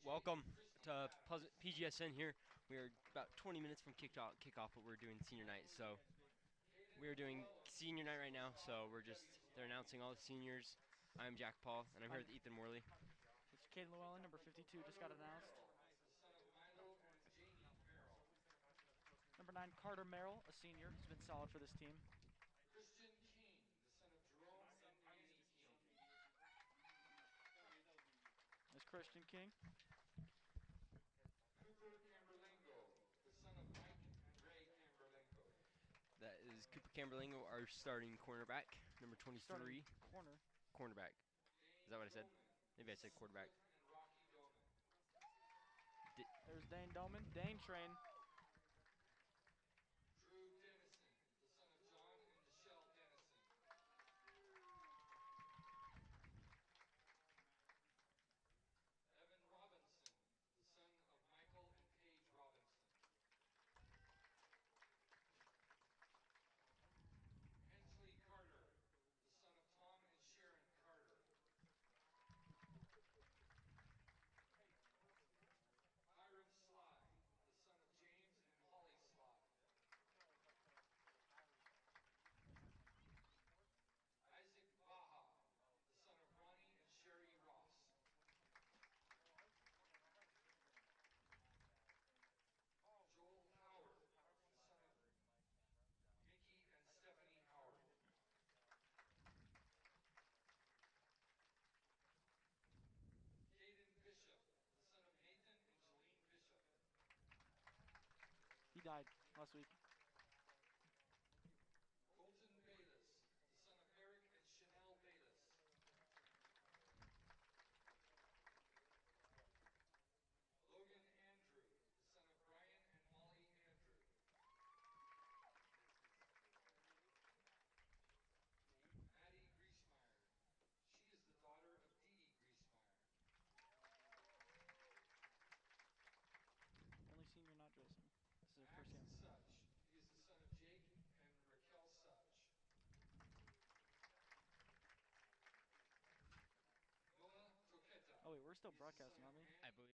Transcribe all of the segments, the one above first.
Welcome to PGSN here. We are about 20 minutes from kickoff, but we're doing senior night. So we are doing senior night right now. So they're announcing all the seniors. I'm Jack Paul, and I'm here with Ethan Morley. It's Caden Llewellyn, number 52, just got announced. Number 9, Carter Merrill, a senior, has been solid for this team. Christian King, the son of Jerome and Annie King. There's Christian King. Cooper Camberlingo, the son of Mike and Ray Camberlingo. That is Cooper Camberlingo, our starting cornerback, number 23. Starting corner. Cornerback. Is that what I said? Maybe I said Smith quarterback. and Rocky Doman. There's Dane Doman. Dane train. Drew Dennison, the son of John and Michelle Dennison. Evan Robinson, the son of Michael and Paige Robinson. Hensley Carter, the son of Tom and Sharon Carter. Hiram Sly, the son of James and Holly Sly. Isaac Baha, the son of Ronnie and Sherry Ross. Joel Howard, the son of Mickey and Stephanie Howard. Caden Bishop, the son of Nathan and Jolene Bishop. He died last week. Colton Bayless, the son of Eric and Chanel Bayless. Logan Andrew, the son of Brian and Molly Andrew. Maddie Griesmeyer, she is the daughter of Dee Dee Griesmeyer. Only senior not dressing. This is her Max first game. Such, he is the son of Jake and Raquel Such. Noah Toqueta. Oh, wait, we're still He is the son broadcasting, of aren't we? I Ann believe.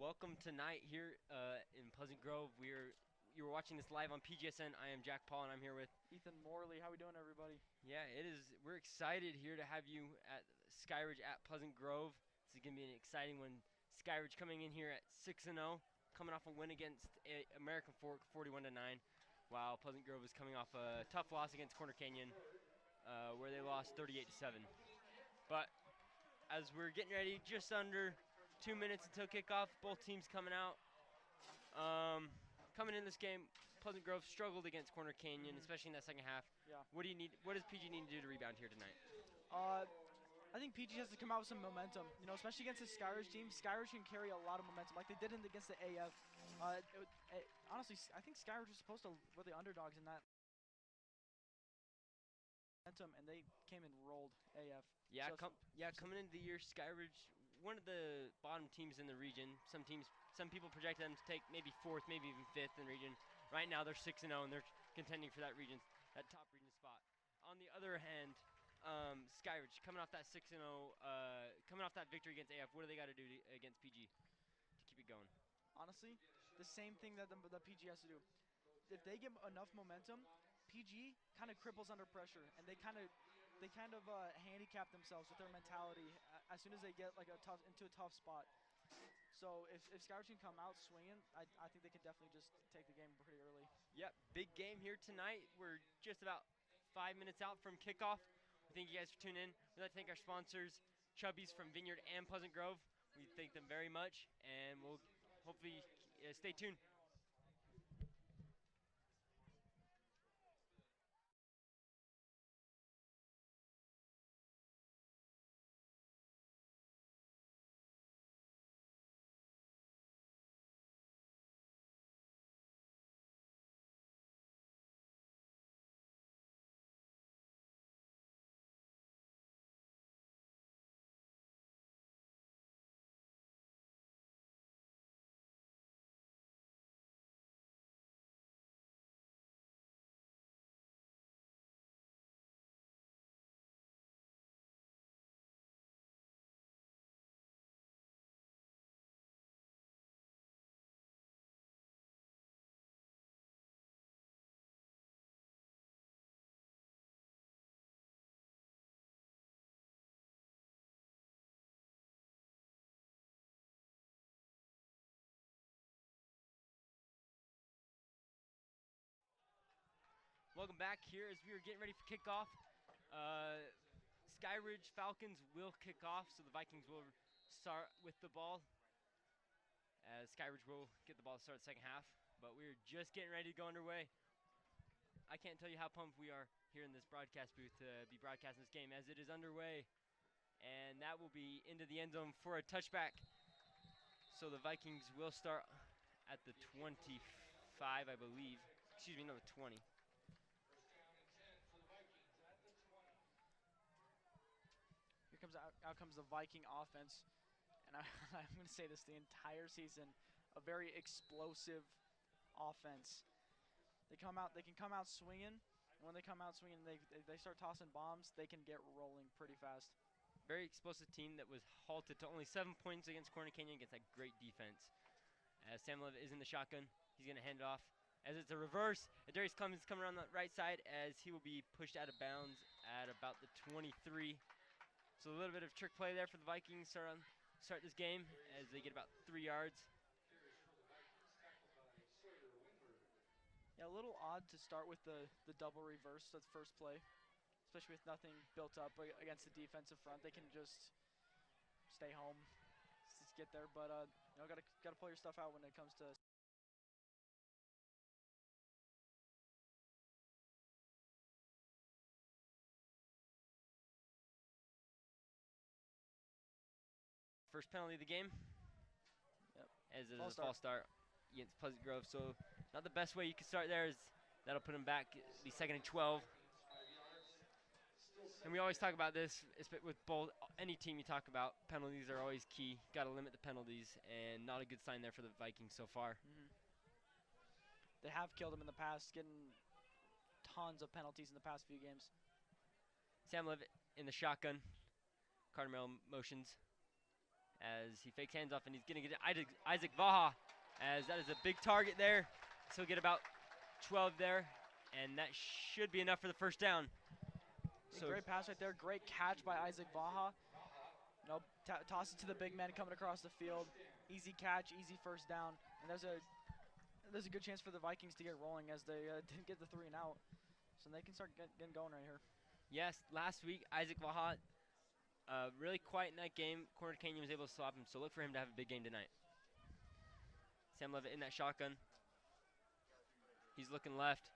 welcome tonight here in Pleasant Grove. You were watching this live on PGSN. I am Jack Paul, and I'm here with Ethan Morley. How we doing, everybody? Yeah, it is. We're excited here to have you at Skyridge at Pleasant Grove. This is gonna be an exciting one. Skyridge coming in here at 6-0, coming off a win against American Fork, 41-9, while Pleasant Grove is coming off a tough loss against Corner Canyon, where they lost 38-7. But as we're getting ready, just under 2 minutes until kickoff, both teams coming out. Coming in this game, Pleasant Grove struggled against Corner Canyon, especially in that second half. Yeah. What does PG need to do to rebound here tonight? I think PG has to come out with some momentum. Especially against the Skyridge team. Skyridge can carry a lot of momentum, like they did against the AF. Honestly, I think Skyridge was supposed to were the underdogs in that momentum, and they came and rolled AF. Yeah, coming into the year, Skyridge, one of the bottom teams in the region. Some people project them to take maybe fourth, maybe even fifth in the region. Right now, they're 6-0, and they're contending for that top region spot. On the other hand, Skyridge coming off that 6-0, coming off that victory against AF. What do they got to do against PG to keep it going? Honestly, the same thing that the PG has to do. If they get enough momentum, PG kind of cripples under pressure, and they kind of handicap themselves with their mentality as soon as they get into a tough spot. So if Skyridge can come out swinging, I think they can definitely just take the game pretty early. Yep, big game here tonight. We're just about 5 minutes out from kickoff. We thank you guys for tuning in. We'd like to thank our sponsors, Chubby's from Vineyard and Pleasant Grove. We thank them very much, and we'll hopefully stay tuned. Welcome back here as we are getting ready for kickoff. Skyridge Falcons will kick off, so the Vikings will start with the ball. As Skyridge will get the ball to start the second half, but we're just getting ready to go underway. I can't tell you how pumped we are here in this broadcast booth to be broadcasting this game as it is underway. And that will be into the end zone for a touchback. So the Vikings will start at the 25, I believe. Excuse me, no, the 20. Out comes the Viking offense, and I'm going to say this the entire season, a very explosive offense. They can come out swinging, and when they come out swinging, they start tossing bombs. They can get rolling pretty fast. Very explosive team that was halted to only 7 points against Corner Canyon against that great defense. As Sam Levitt is in the shotgun, he's going to hand it off. As it's a reverse, Darius Clemens coming around the right side as he will be pushed out of bounds at about the 23. So a little bit of trick play there for the Vikings start this game as they get about 3 yards. Yeah, a little odd to start with the double reverse at the first play, especially with nothing built up against the defensive front. They can just stay home, just get there. But gotta pull your stuff out when it comes to. First penalty of the game. Yep. As it is a false start against Pleasant Grove. So not the best way you can start there. That'll put them back. It'll be 2nd and 12. And we always talk about this with any team you talk about. Penalties are always key. Got to limit the penalties, and not a good sign there for the Vikings so far. Mm-hmm. They have killed them in the past, getting tons of penalties in the past few games. Sam Levitt in the shotgun. Carter Merrill motions. as he fakes hands off, and he's going to get Isaac Vaha, as that is a big target there. So he'll get about 12 there, and that should be enough for the first down. So great pass right there. Great catch by Isaac Vaha. You know, toss it to the big man coming across the field. Easy catch, easy first down. And there's a good chance for the Vikings to get rolling as they didn't get the 3 and out. So they can start getting going right here. Yes, last week, Isaac Vaha, really quiet in that game. Corner Canyon was able to stop him, so look for him to have a big game tonight. Sam Levitt in that shotgun. He's looking left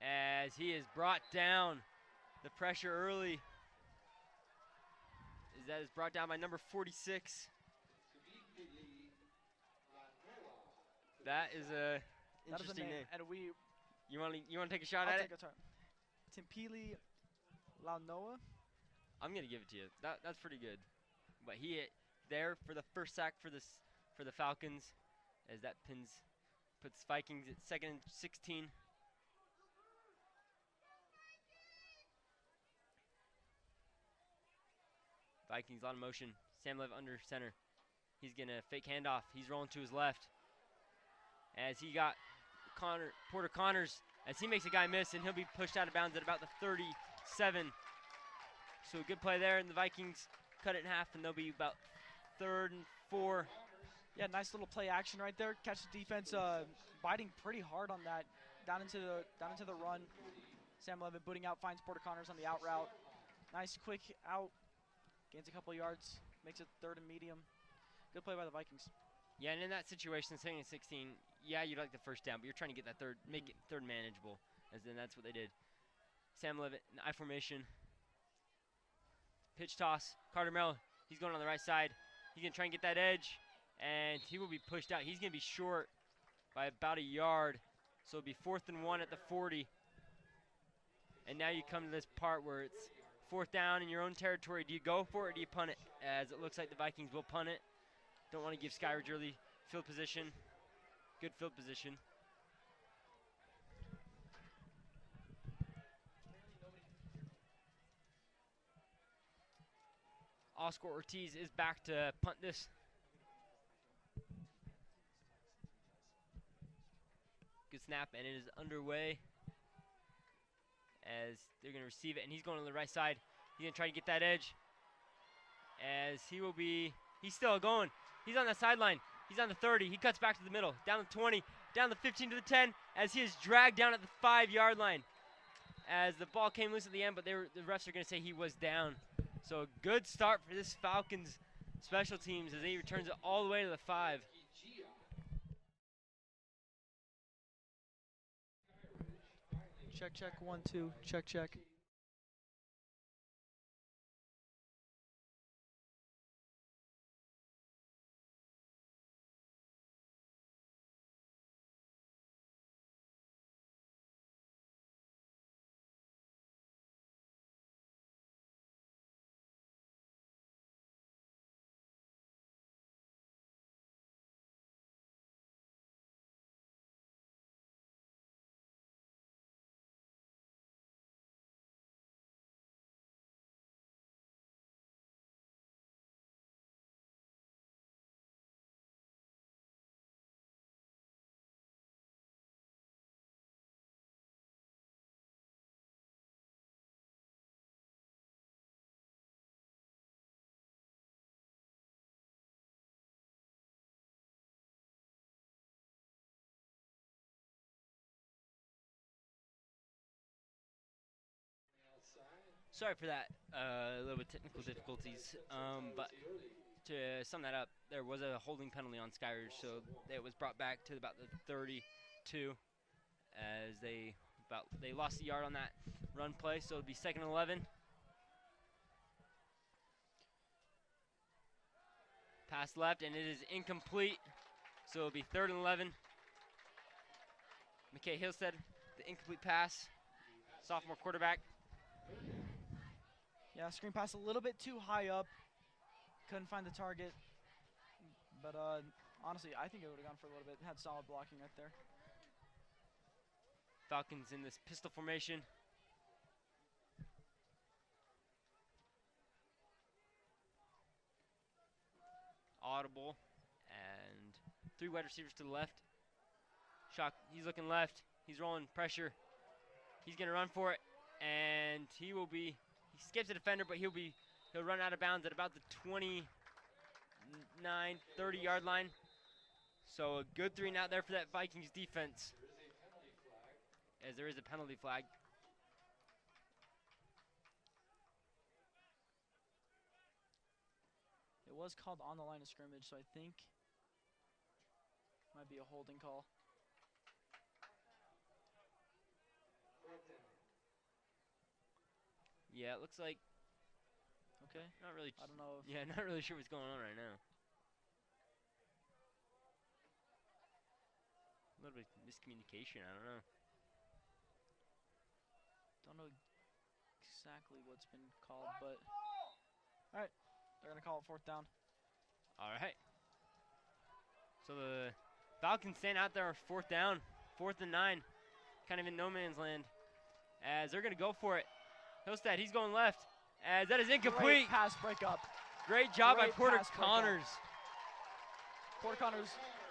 as he is brought down. The pressure early is brought down by number 46. That is a interesting name. And You want to take a shot I'll at take it? a turn. Timpili Launoa. I'm gonna give it to you. That's pretty good. But he hit there for the first sack for the Falcons, as that puts Vikings at 2nd and 16. Vikings a lot of motion. Sam Lev under center. He's gonna fake handoff. He's rolling to his left. As he got Porter Connors, as he makes a guy miss, and he'll be pushed out of bounds at about the 37. So a good play there, and the Vikings cut it in half, and they'll be about 3rd and 4. Yeah, nice little play action right there. Catch the defense biting pretty hard on that. Down into the run. Sam Levitt booting out, finds Porter Connors on the out route. Nice quick out. Gains a couple yards. Makes it 3rd and medium. Good play by the Vikings. Yeah, and in that situation, 2nd and 16, yeah, you'd like the first down, but you're trying to get that make it 3rd manageable, as then that's what they did. Sam Levitt in I formation. Pitch toss. Carter Merrill, he's going on the right side. He's going to try and get that edge, and he will be pushed out. He's going to be short by about a yard, so it'll be 4th and 1 at the 40. And now you come to this part where it's 4th down in your own territory. Do you go for it or do you punt it? As it looks like the Vikings will punt it. Don't want to give Skyridge early field position. Good field position. Oscar Ortiz is back to punt this. Good snap, and it is underway as they're going to receive it, and he's going on the right side. He's going to try to get that edge as he's still going. He's on the sideline. He's on the 30. He cuts back to the middle, down the 20, down the 15 to the 10, as he is dragged down at the 5-yard line. As the ball came loose at the end, but the refs are going to say he was down. So a good start for this Falcons special teams as he returns it all the way to the 5. Check, check, 1, 2. Check, check. Sorry for that, a little bit technical difficulties, but to sum that up, there was a holding penalty on Skyridge, so it was brought back to about the 32 as they lost the yard on that run play, so it'll be 2nd and 11. Pass left, and it is incomplete, so it'll be 3rd and 11. McKay Hillstead, the incomplete pass, sophomore quarterback. Yeah, screen pass a little bit too high up. Couldn't find the target. But honestly, I think it would have gone for a little bit. Had solid blocking right there. Falcons in this pistol formation. audible. And 3 wide receivers to the left. Shock. He's looking left. He's rolling pressure. He's gonna run for it, and he will be. He skips the defender, but he'll run out of bounds at about the 29, 30-yard line. So a good 3 and out there for that Vikings defense. As there is a penalty flag. It was called on the line of scrimmage, so I think might be a holding call. Yeah, it looks like. Okay. Not really. I don't know if Yeah, not really sure what's going on right now. A little bit of miscommunication. I don't know. exactly what's been called, but all right, they're gonna call it 4th down. All right. So the Falcons stand out there, 4th down, 4th and 9, kind of in no man's land, as they're gonna go for it. Hillstead, he's going left, as that is incomplete. Great pass breakup. Great job by Great Porter pass breakup. Connors. Porter Connors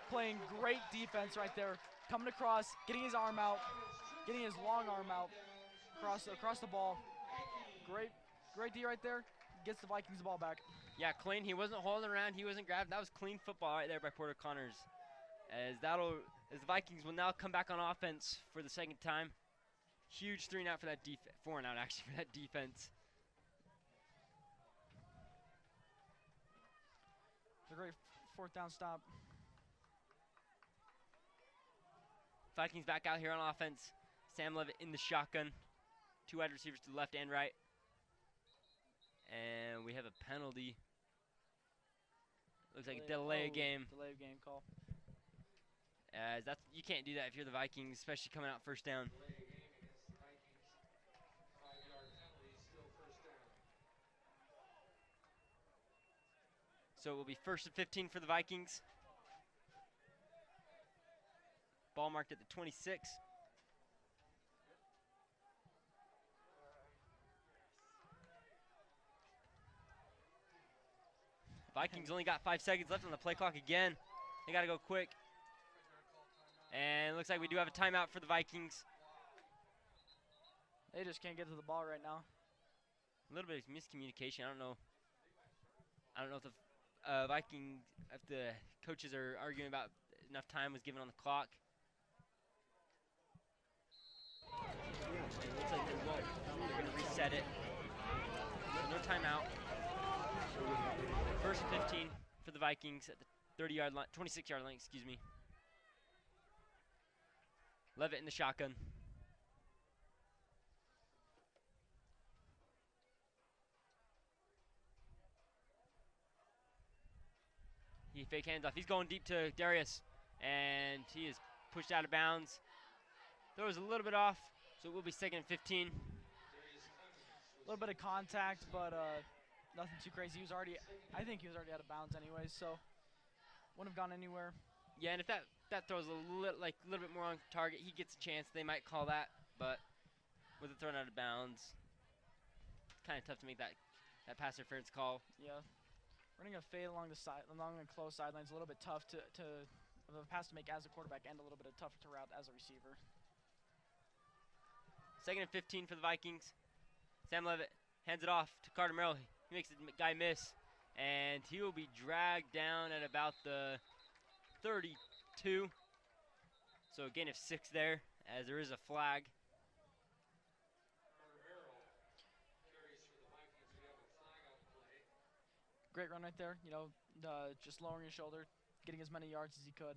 playing great defense right there, coming across, getting his arm out, getting his long arm out across the ball. Great D right there. Gets the Vikings the ball back. Yeah, clean. He wasn't holding around. He wasn't grabbing. That was clean football right there by Porter Connors. As the Vikings will now come back on offense for the 2nd time. Huge 3 and out for that defense. 4 and out actually for that defense. It's a great 4th down stop. Vikings back out here on offense. Sam Levitt in the shotgun. 2 wide receivers to the left and right. And we have a penalty. Looks like a delay of game. Delay of game call. As you can't do that if you're the Vikings, especially coming out 1st down. So it will be 1st and 15 for the Vikings. Ball marked at the 26. Vikings only got 5 seconds left on the play clock again. They got to go quick. And it looks like we do have a timeout for the Vikings. They just can't get to the ball right now. A little bit of miscommunication. I don't know if the if the coaches are arguing about enough time was given on the clock. It looks like they won't. They're going to reset it. So no timeout. 1st and 15 for the Vikings at the 30-yard line, 26-yard line, excuse me. Levitt in the shotgun. He fake hands off. He's going deep to Darius, and he is pushed out of bounds. Throws a little bit off, so it will be 2nd and 15. A little bit of contact, but nothing too crazy. I think he was already out of bounds anyway, so wouldn't have gone anywhere. Yeah, and if that throws a little bit more on target, he gets a chance. They might call that, but with it thrown out of bounds, it's kind of tough to make that pass interference call. Yeah, running a fade along the close sidelines, a little bit tough of a pass to make as a quarterback, and a little bit tougher to route as a receiver. 2nd and 15 for the Vikings. Sam Levitt hands it off to Carter Merrill. He makes the guy miss, and he will be dragged down at about the 32. So a gain of 6 there, as there is a flag. Great run right there. Just lowering his shoulder, getting as many yards as he could.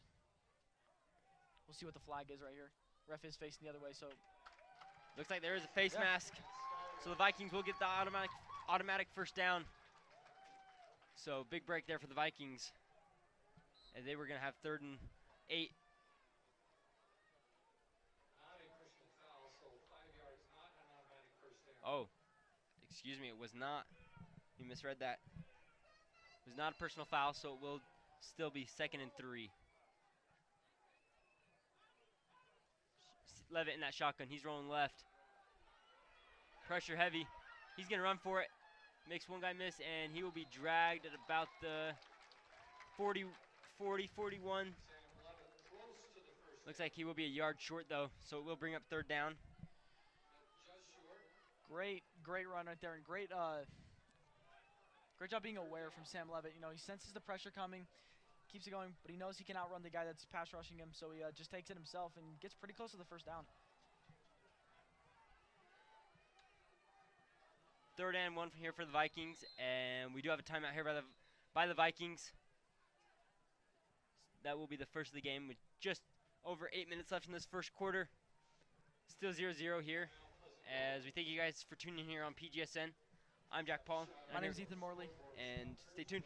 We'll see what the flag is right here. Ref is facing the other way, so. Looks like there is a face mask. So the Vikings will get the automatic 1st down. So big break there for the Vikings, as they were going to have 3rd and 8. Oh, excuse me, it was not. You misread that. It was not a personal foul, so it will still be 2nd and 3. Levitt in that shotgun. He's rolling left. Pressure heavy. He's going to run for it. Makes one guy miss, and he will be dragged at about the 40, 40, 41. Close to the first. Looks like he will be a yard short though, so it will bring up third down. Just short. Great run right there, and great job being aware from Sam Levitt. You know, he senses the pressure coming, keeps it going, but he knows he can outrun the guy that's pass rushing him, so he just takes it himself and gets pretty close to the first down. Third and 1 here for the Vikings, and we do have a timeout here by the Vikings. That will be the first of the game with just over 8 minutes left in this first quarter. Still 0-0 here. As we thank you guys for tuning in here on PGSN. I'm Jack Paul. My name's Ethan Morley. And stay tuned.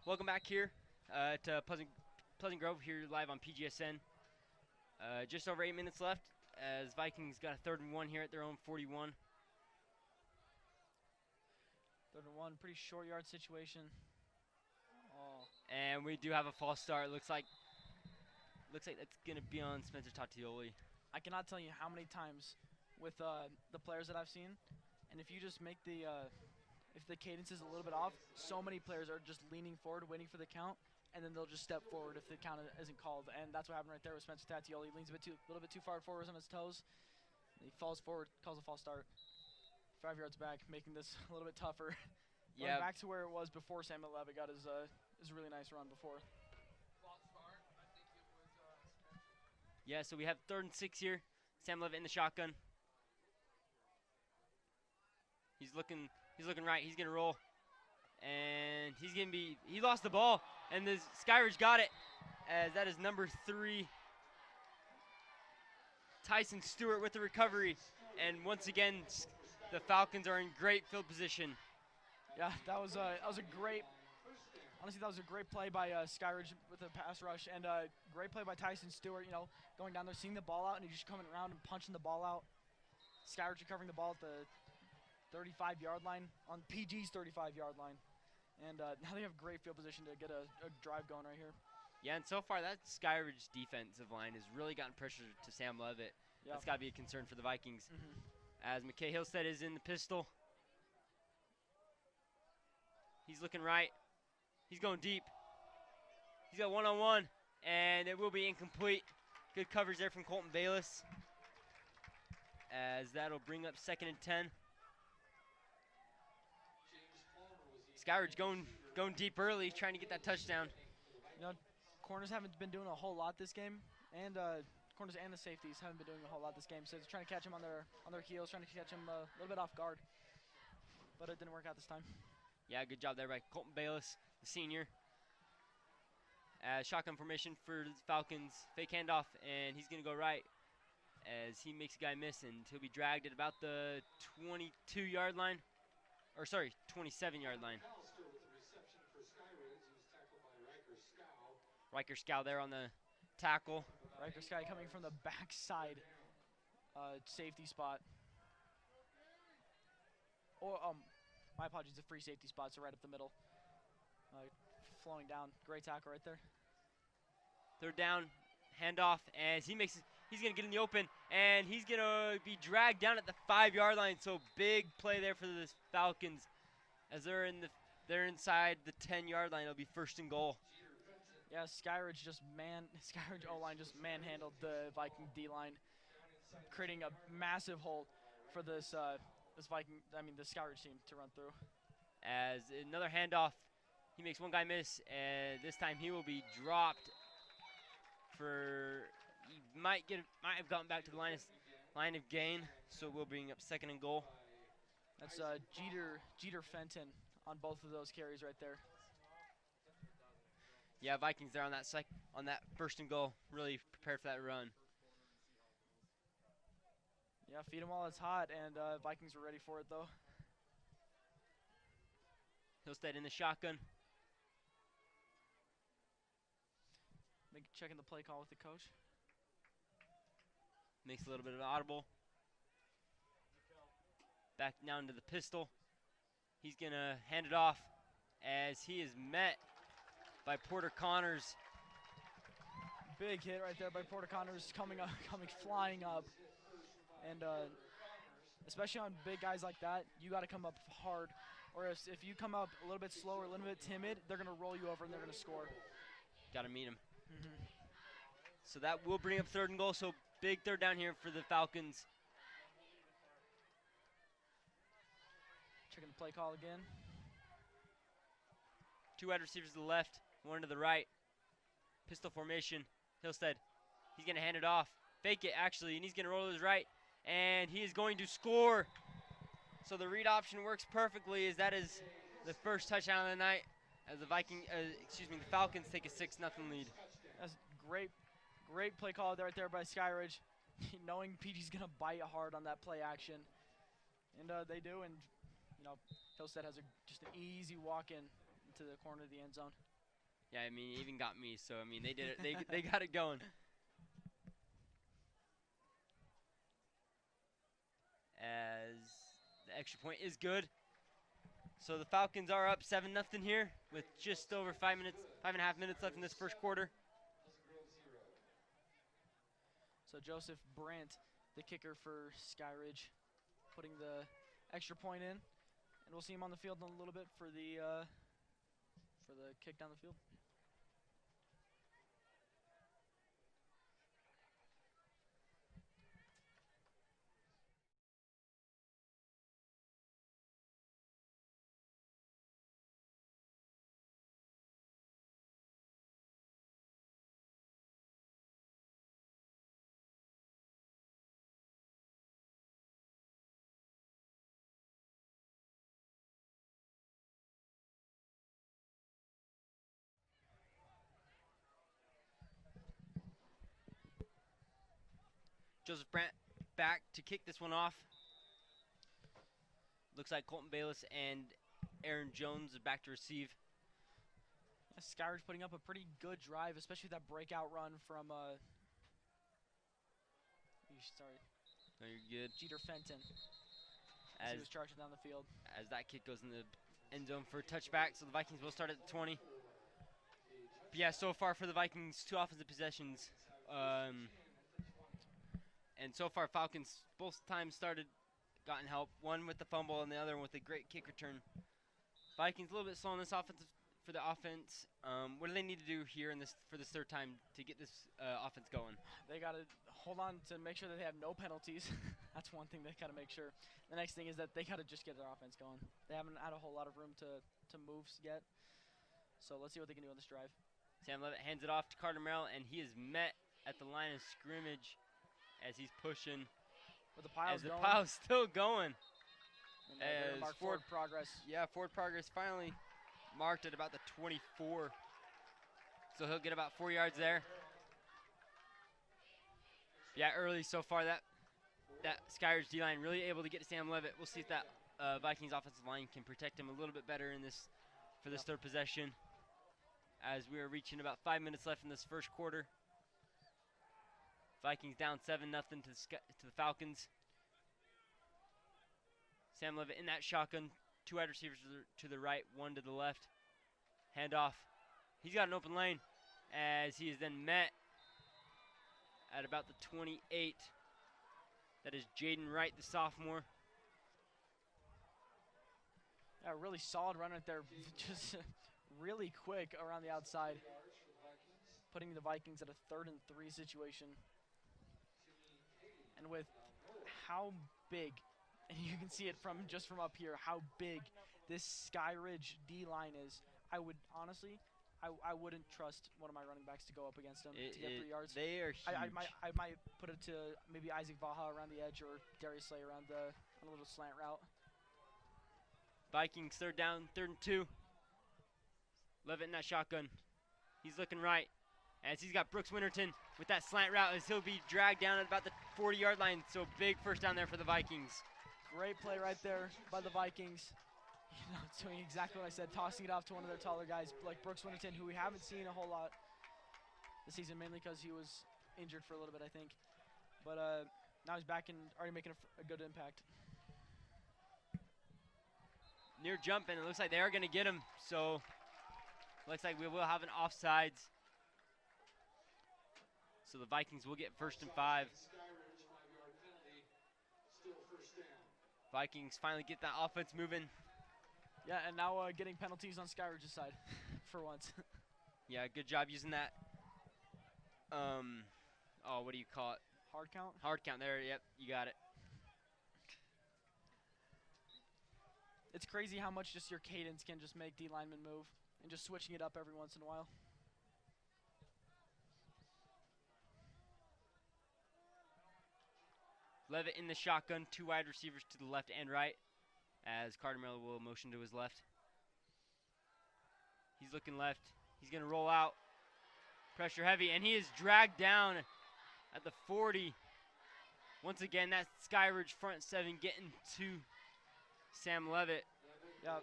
Welcome back here to Pleasant Grove here live on PGSN. Just over 8 minutes left as Vikings got a 3rd and 1 here at their own 41. 3rd and 1, pretty short yard situation. Oh. And we do have a false start. Looks like that's gonna be on Spencer Tatioli. I cannot tell you how many times with the players that I've seen, and if you just make if the cadence is a little bit off, so many players are just leaning forward, waiting for the count, and then they'll just step forward if the count isn't called. And that's what happened right there with Spencer Tatioli. He leans a little bit too far forward on his toes. He falls forward, calls a false start. 5 yards back, making this a little bit tougher. Yeah. Going back to where it was before Samuel Levitt got his really nice run before. Yeah, so we have 3rd and 6 here. Sam Levitt in the shotgun. He's looking right. He's gonna roll, and he lost the ball, and the Skyridge got it, as that is number 3, Tyson Stewart with the recovery, and once again, the Falcons are in great field position. Yeah, that was a great. Honestly, that was a great play by Skyridge with a pass rush, and great play by Tyson Stewart. You know, going down there, seeing the ball out, and he's just coming around and punching the ball out. Skyridge recovering the ball at the 35-yard line, on PG's 35-yard line. And now they have great field position to get a drive going right here. Yeah, and so far that Skyridge defensive line has really gotten pressure to Sam Levitt. Yep. That's got to be a concern for the Vikings. Mm-hmm. As McKay Hillstead is in the pistol. He's looking right. He's going deep. He's got one-on-one, and it will be incomplete. Good coverage there from Colton Bayless. As that'll bring up 2nd and 10. Skyridge going deep early, trying to get that touchdown. You know, corners haven't been doing a whole lot this game, and corners and the safeties haven't been doing a whole lot this game. So it's trying to catch him on their heels, trying to catch him a little bit off guard. But it didn't work out this time. Yeah, good job there by Colton Bayless, the senior. Shotgun formation for the Falcons. Fake handoff, and he's going to go right as he makes a guy miss, and he'll be dragged at about the 22-yard line. Or, sorry, 27-yard line. Alistair with the reception for Skyridge. He was tackled by Riker Scow. Riker Scow there on the tackle. Riker Scow coming from the backside safety spot. Or, my apologies, a free safety spot, so right up the middle. Flowing down. Great tackle right there. 3rd down, handoff, as he's going to get in the open, and he's going to be dragged down at the 5-yard line. So big play there for the Falcons as they're inside the 10-yard line. It'll be 1st and goal. Yeah, Skyridge O-line just manhandled the Viking D-line, creating a massive hole for the Skyridge team to run through. As another handoff, he makes one guy miss, and this time he will be dropped he might have gotten back to the line of gain, so we'll bring up 2nd and goal. That's Jeter Fenton on both of those carries right there. Yeah, Vikings there on that first and goal, really prepared for that run. Yeah, feed them while it's hot, and Vikings were ready for it though. Hillstead in the shotgun. Checking the play call with the coach. Makes a little bit of audible. Back down to the pistol. He's going to hand it off as he is met by Porter Connors. Big hit right there by Porter Connors coming flying up. And especially on big guys like that, you got to come up hard. Or if you come up a little bit slower, a little bit timid, they're going to roll you over and they're going to score. Got to meet him. So that will bring up third and goal. So big third down here for the Falcons. Checking the play call again. Two wide receivers to the left, one to the right. Pistol formation. Hillstead. He's going to hand it off. Fake it, actually, and he's going to roll to his right. And he is going to score. So the read option works perfectly, as that is the first touchdown of the night. As the Falcons take a 6-0 lead. That's great play call right there by Skyridge, knowing PG's gonna bite hard on that play action, and they do. And Hillstead has just an easy walk in into the corner of the end zone. Yeah, I mean, it even got me. So I mean, they did it. They got it going. As the extra point is good. So the Falcons are up 7-0 here with just over 5.5 minutes left in this first quarter. So Joseph Brandt, the kicker for Skyridge, putting the extra point in, and we'll see him on the field in a little bit for the kick down the field. Joseph Brandt back to kick this one off. Looks like Colton Bayless and Aaron Jones are back to receive. Skyridge putting up a pretty good drive, especially that breakout run from No, you're good. Jeter Fenton as he was charging down the field. As that kick goes in the end zone for a touchback, so the Vikings will start at the 20. But yeah, so far for the Vikings, 2 offensive possessions. And so far, Falcons both times gotten help. One with the fumble and the other one with a great kick return. Vikings a little bit slow on this for the offense. What do they need to do here for this third time to get this offense going? They got to hold on to make sure that they have no penalties. That's one thing they got to make sure. The next thing is that they got to just get their offense going. They haven't had a whole lot of room to move yet. So let's see what they can do on this drive. Sam Levitt hands it off to Carter Merrill, and he is met at the line of scrimmage as he's pushing. But the pile's going. Pile's still going. And mark forward progress. Yeah, forward progress finally marked at about the 24. So he'll get about 4 yards there. Yeah, early so far that Skyridge D-line really able to get to Sam Levitt. We'll see if that Vikings offensive line can protect him a little bit better for this third possession. As we are reaching about 5 minutes left in this first quarter. Vikings down 7-0 to the Falcons. Sam Levitt in that shotgun. 2 wide receivers to the right, 1 to the left. Handoff. He's got an open lane as he is then met at about the 28. That is Jaden Wright, the sophomore. Yeah, really solid run right there. Just really quick around the outside. Putting the Vikings at a 3rd and 3 situation. And with how big, and you can see it from up here, how big this Skyridge D-line is, I would honestly, I wouldn't trust one of my running backs to go up against them to get 3 yards. They are huge. I might put it to maybe Isaac Vaha around the edge or Darius Slay on a little slant route. Vikings third down, 3rd and 2. Levitt in that shotgun. He's looking right as he's got Brooks Winterton with that slant route as he'll be dragged down at about the 40-yard line. So big first down there for the Vikings. Great play right there by the Vikings. You know, it's doing exactly what I said, tossing it off to one of their taller guys like Brooks Winterton, who we haven't seen a whole lot this season, mainly because he was injured for a little bit, I think. But now he's back and already making a good impact. Near jump, and it looks like they are going to get him. So looks like we will have an offsides. So the Vikings will get 1st and 5. Skyridge, 5-yard penalty. Still first down. Vikings finally get that offense moving. Yeah, and now getting penalties on Skyridge's side for once. Yeah, good job using that. What do you call it? Hard count? Hard count there. Yep, you got it. It's crazy how much just your cadence can just make D linemen move and just switching it up every once in a while. Levitt in the shotgun, 2 wide receivers to the left and right as Carter Miller will motion to his left. He's looking left. He's going to roll out. Pressure heavy, and he is dragged down at the 40. Once again, that Skyridge front 7 getting to Sam Levitt. Yeah,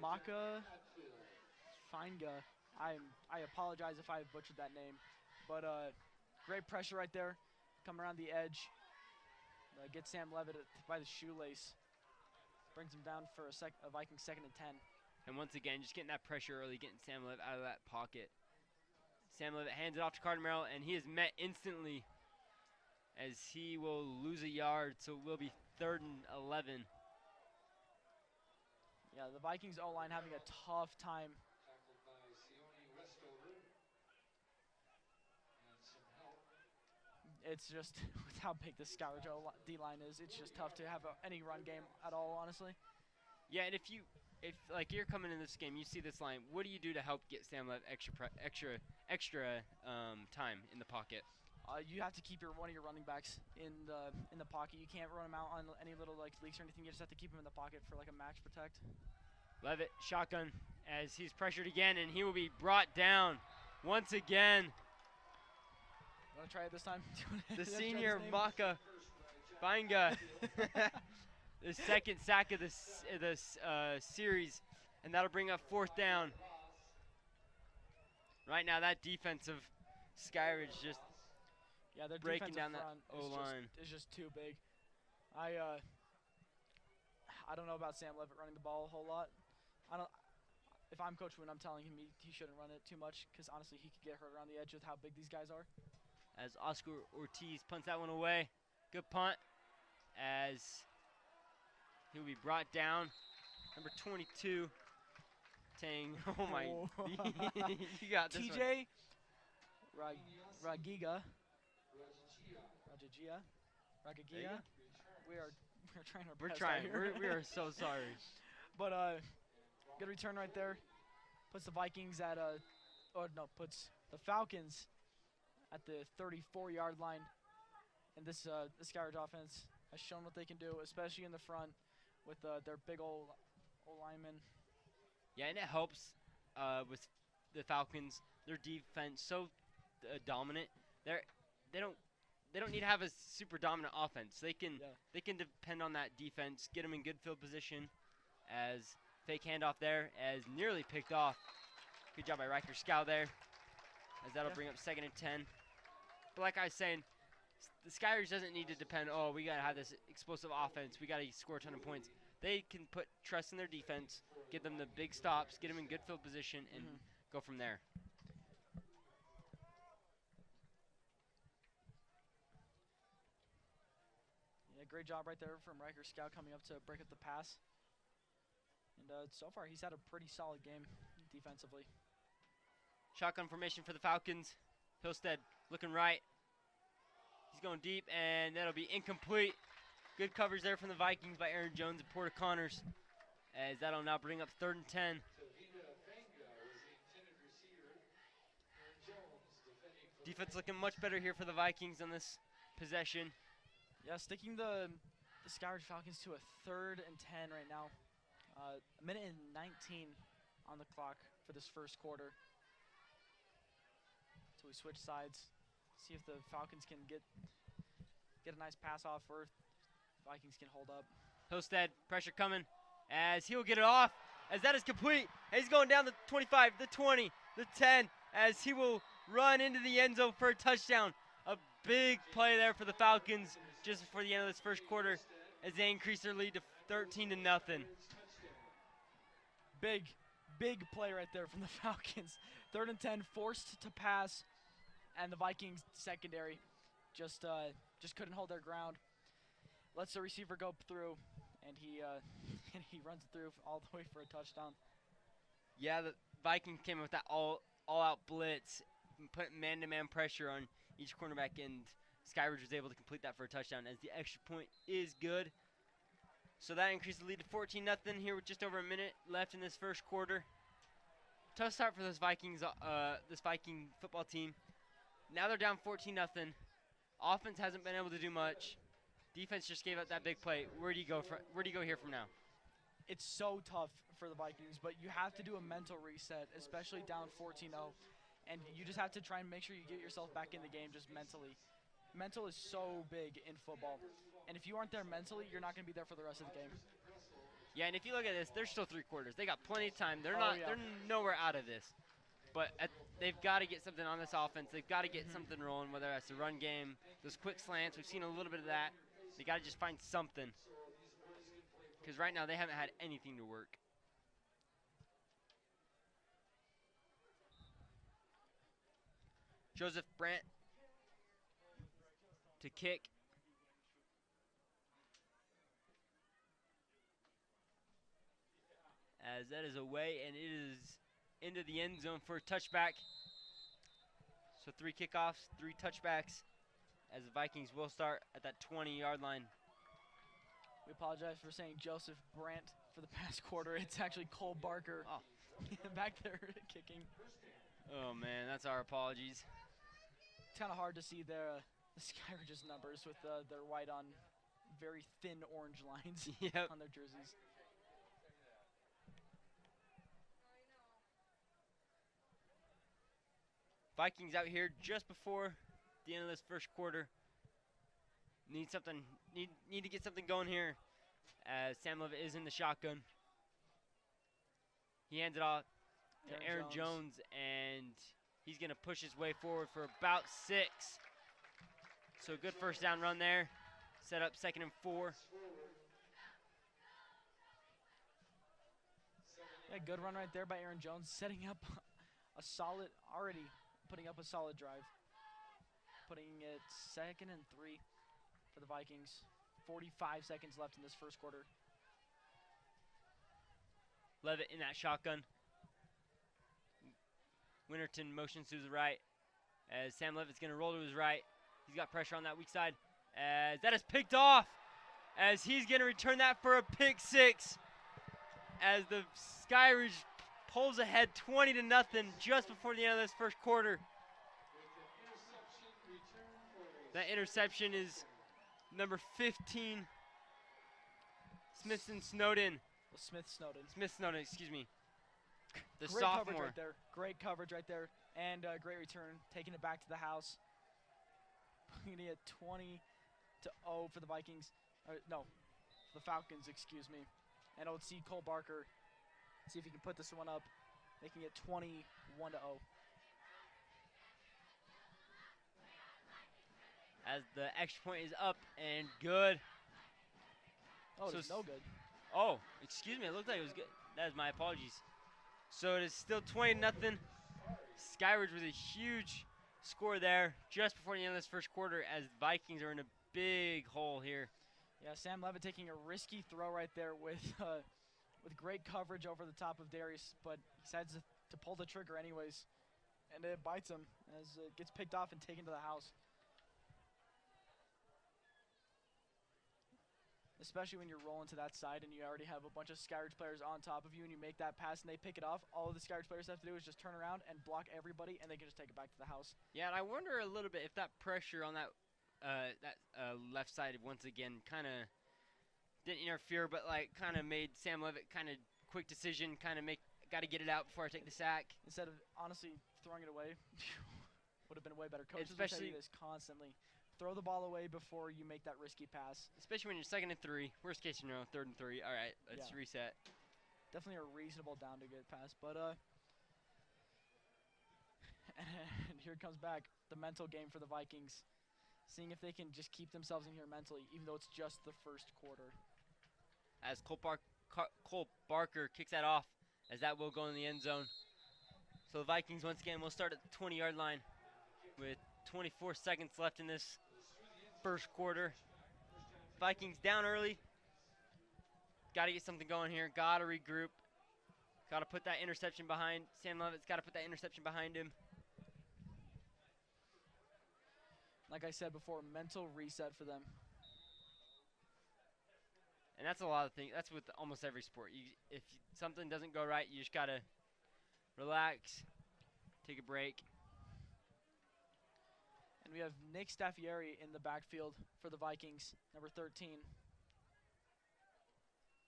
Maka Feinga. I apologize if I butchered that name, but great pressure right there. Come around the edge, get Sam Levitt by the shoelace. Brings him down for a Viking 2nd and 10. And once again, just getting that pressure early, getting Sam Levitt out of that pocket. Sam Levitt hands it off to Carter Merrill, and he is met instantly as he will lose a yard, so it will be 3rd and 11. Yeah, the Vikings O-line having a tough time. Tackled by Sione Westover. And some help. It's just, with how big the Skyridge D-line is, it's just tough to have any run game at all, honestly. Yeah, and if like you're coming in this game, you see this line, what do you do to help get Sam Levitt extra time in the pocket? You have to keep one of your running backs in the pocket. You can't run him out on any little leaks or anything. You just have to keep him in the pocket for a match protect. Levitt shotgun as he's pressured again, and he will be brought down once again. Want to try it this time? The senior Maka Feinga, the 2nd sack of this series, and that'll bring up 4th down. Right now, that defensive Skyridge just their breaking down that front O-line. is just too big. I don't know about Sam Levitt running the ball a whole lot. If I'm Coach Wynn, I'm telling him he shouldn't run it too much because honestly he could get hurt around the edge with how big these guys are. As Oscar Ortiz punts that one away. Good punt as he'll be brought down. Number 22, Tang. Oh my, you got this TJ Ragigia. Return. We're trying our We're best trying. out here. We are so sorry. But good return right there. Puts the Vikings at puts the Falcons at the 34-yard line. And this Skyridge offense has shown what they can do, especially in the front with their big old linemen. Yeah, and it helps with the Falcons. Their defense so dominant. They don't need to have a super dominant offense. They can depend on that defense, get them in good field position. As fake handoff there, as nearly picked off. Good job by Riker Scow there. As that'll bring up 2nd and 10. But like I was saying, the Skyridge doesn't need to depend, we got to have this explosive offense. We got to score a ton of points. They can put trust in their defense, give them the big stops, get them in good field position, and go from there. Yeah, great job right there from Riker Scout coming up to break up the pass. And so far, he's had a pretty solid game defensively. Shotgun formation for the Falcons. Hillstead looking right. He's going deep, and that'll be incomplete. Good coverage there from the Vikings by Aaron Jones and Porter Connors. As that'll now bring up 3rd and 10. Tavita Fanga was the intended receiver. Aaron Jones defending for Defense looking much better here for the Vikings on this possession. Yeah, sticking the Skyridge Falcons to a 3rd and 10 right now. A minute and 19 on the clock for this first quarter. So we switch sides, see if the Falcons can get a nice pass off, or if Vikings can hold up. Hillstead, pressure coming as he'll get it off, as that is complete. He's going down the 25, the 20, the 10, as he will run into the end zone for a touchdown. A big play there for the Falcons just before the end of this first quarter as they increase their lead to 13-0. Big play right there from the Falcons. 3rd and 10, forced to pass, and the Vikings secondary just couldn't hold their ground. Lets the receiver go through, and he runs it through all the way for a touchdown. Yeah, the Vikings came with that all-out blitz, put man-to-man pressure on each cornerback, and Skyridge was able to complete that for a touchdown as the extra point is good. So that increased the lead to 14-0 here with just over a minute left in this first quarter. Tough start for this Viking football team. Now they're down 14-0. Offense hasn't been able to do much. Defense just gave up that big play. Where do you go here from now? It's so tough for the Vikings, but you have to do a mental reset, especially down 14-0. And you just have to try and make sure you get yourself back in the game just mentally. Mental is so big in football. And if you aren't there mentally, you're not going to be there for the rest of the game. Yeah, and if you look at this, there's still 3 quarters. They got plenty of time. They're Yeah. nowhere out of this. But they've got to get something on this offense. They've got to get something rolling, whether that's the run game, those quick slants. We've seen a little bit of that. They got to just find something. Because right now they haven't had anything to work. Joseph Brandt to kick. As that is away, and it is into the end zone for a touchback. So 3 kickoffs, 3 touchbacks, as the Vikings will start at that 20-yard line. We apologize for saying Joseph Brandt for the past quarter. It's actually Cole Barker back there kicking. Oh, man, that's our apologies. It's kind of hard to see the Skyridge's numbers with their white on very thin orange lines on their jerseys. Vikings out here just before the end of this first quarter. Need to get something going here as Sam Levitt is in the shotgun. He hands it off to Aaron Jones, and he's going to push his way forward for about 6. So good first down run there. Set up 2nd and 4. Yeah, good run right there by Aaron Jones, setting up putting up a solid drive. Putting it 2nd and 3 for the Vikings. 45 seconds left in this first quarter. Levitt in that shotgun. Winterton motions to the right as Sam Levitt's going to roll to his right. He's got pressure on that weak side as that is picked off as he's going to return that for a pick 6 as the Skyridge pulls ahead 20-0 just before the end of this first quarter. That interception is number 15, Snowden, excuse me. The great sophomore. Coverage right there. Great coverage right there. And great return, taking it back to the house. Putting it 20-0 for the Vikings. The Falcons, excuse me. And I'll see Cole Barker, see if he can put this one up, making it 21-0. As the extra point is up and good. Oh, so it's no good. Oh, excuse me. It looked like it was good. That is my apologies. So it is still 20-0. Skyridge with a huge score there just before the end of this first quarter as Vikings are in a big hole here. Yeah, Sam Levitt taking a risky throw right there with great coverage over the top of Darius, but he decides to pull the trigger anyways, and it bites him as it gets picked off and taken to the house. Especially when you're rolling to that side and you already have a bunch of Skyridge players on top of you and you make that pass and they pick it off, all the Skyridge players have to do is just turn around and block everybody and they can just take it back to the house. Yeah, and I wonder a little bit if that pressure on that left side once again kind of didn't interfere, but like kind of made Sam Levitt kind of quick decision, kind of got to get it out before I take the sack. Instead of honestly throwing it away, would have been way better. Coaches will tell you this constantly. Throw the ball away before you make that risky pass. Especially when you're 2nd and 3. Worst case scenario, 3rd and 3. All right, let's reset. Definitely a reasonable down to get pass, but and here comes back the mental game for the Vikings, seeing if they can just keep themselves in here mentally, even though it's just the first quarter. As Cole Barker kicks that off, as that will go in the end zone. So the Vikings once again will start at the 20-yard line with 24 seconds left in this first quarter. Vikings down early. Got to get something going here. Got to regroup. Got to put that interception behind. Sam Levitt's got to put that interception behind him. Like I said before, mental reset for them. And that's a lot of things. That's with almost every sport. If something doesn't go right, you just got to relax, take a break. And we have Nick Staffieri in the backfield for the Vikings, number 13.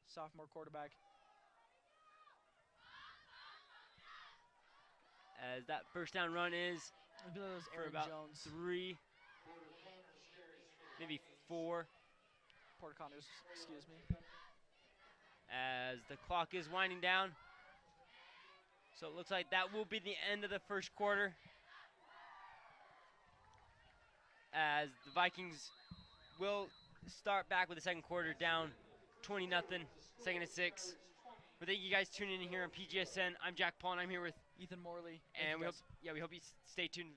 Sophomore quarterback. As that first down run is for Aaron about Jones. 3, maybe 4. Porter Connors, excuse me. As the clock is winding down. So it looks like that will be the end of the first quarter. As the Vikings will start back with the second quarter down 20-0, 2nd and 6. Well, thank you guys tuning in here on PGSN. I'm Jack Paul, and I'm here with Ethan Morley. And we hope you stay tuned.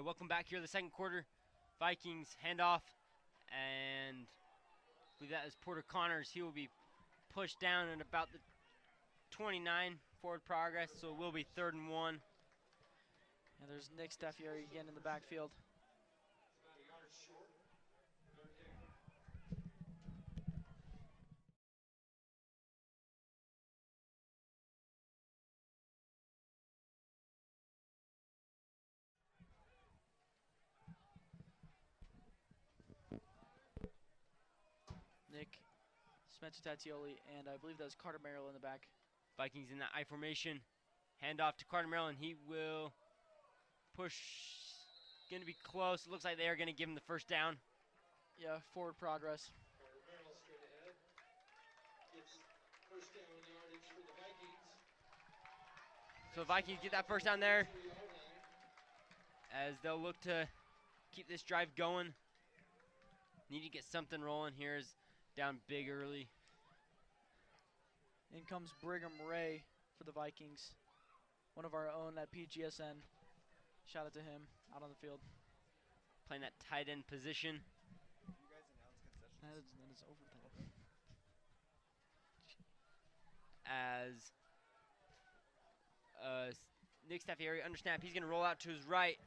Welcome back here, the second quarter. Vikings handoff, and I believe that is Porter Connors. He will be pushed down at about the 29 forward progress, so it will be 3rd and 1. And there's Nick Staffieri again in the backfield. Nick Spencer Tatioli, and I believe that's Carter Merrill in the back. Vikings in that I formation. Handoff to Carter Merrill, and he will push. Going to be close. It looks like they are going to give him the first down. Yeah, forward progress. Carter Merrill straight ahead. It's first down yardage for the Vikings. So the Vikings get that first down there, as they'll look to keep this drive going. Need to get something rolling here. Is down big early. In comes Brigham Ray for the Vikings. One of our own at PGSN. Shout out to him out on the field. Playing that tight end position. That is overtime. As Nick Staffieri under snap, he's going to roll out to his right.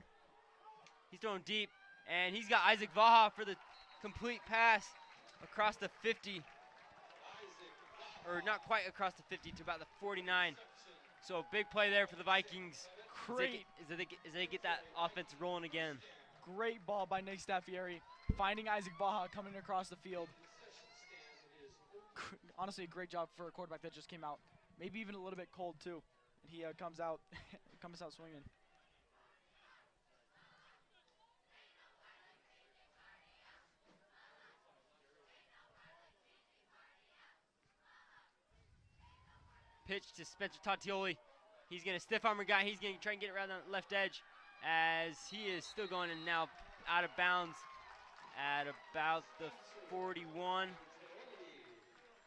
He's throwing deep, and he's got Isaac Vaha for the complete pass across the 50. Or not quite across the 50 to about the 49. So big play there for the Vikings. Great, As they get that offense rolling again. great ball by Nick Staffieri, finding Isaac Baja coming across the field. Honestly, a great job for a quarterback that just came out. Maybe even a little bit cold too. And he comes out swinging. Pitch to Spencer Tatioli. He's going to stiff arm a guy. He's going to try and get it around the left edge as he is still going and now out of bounds at about the 41.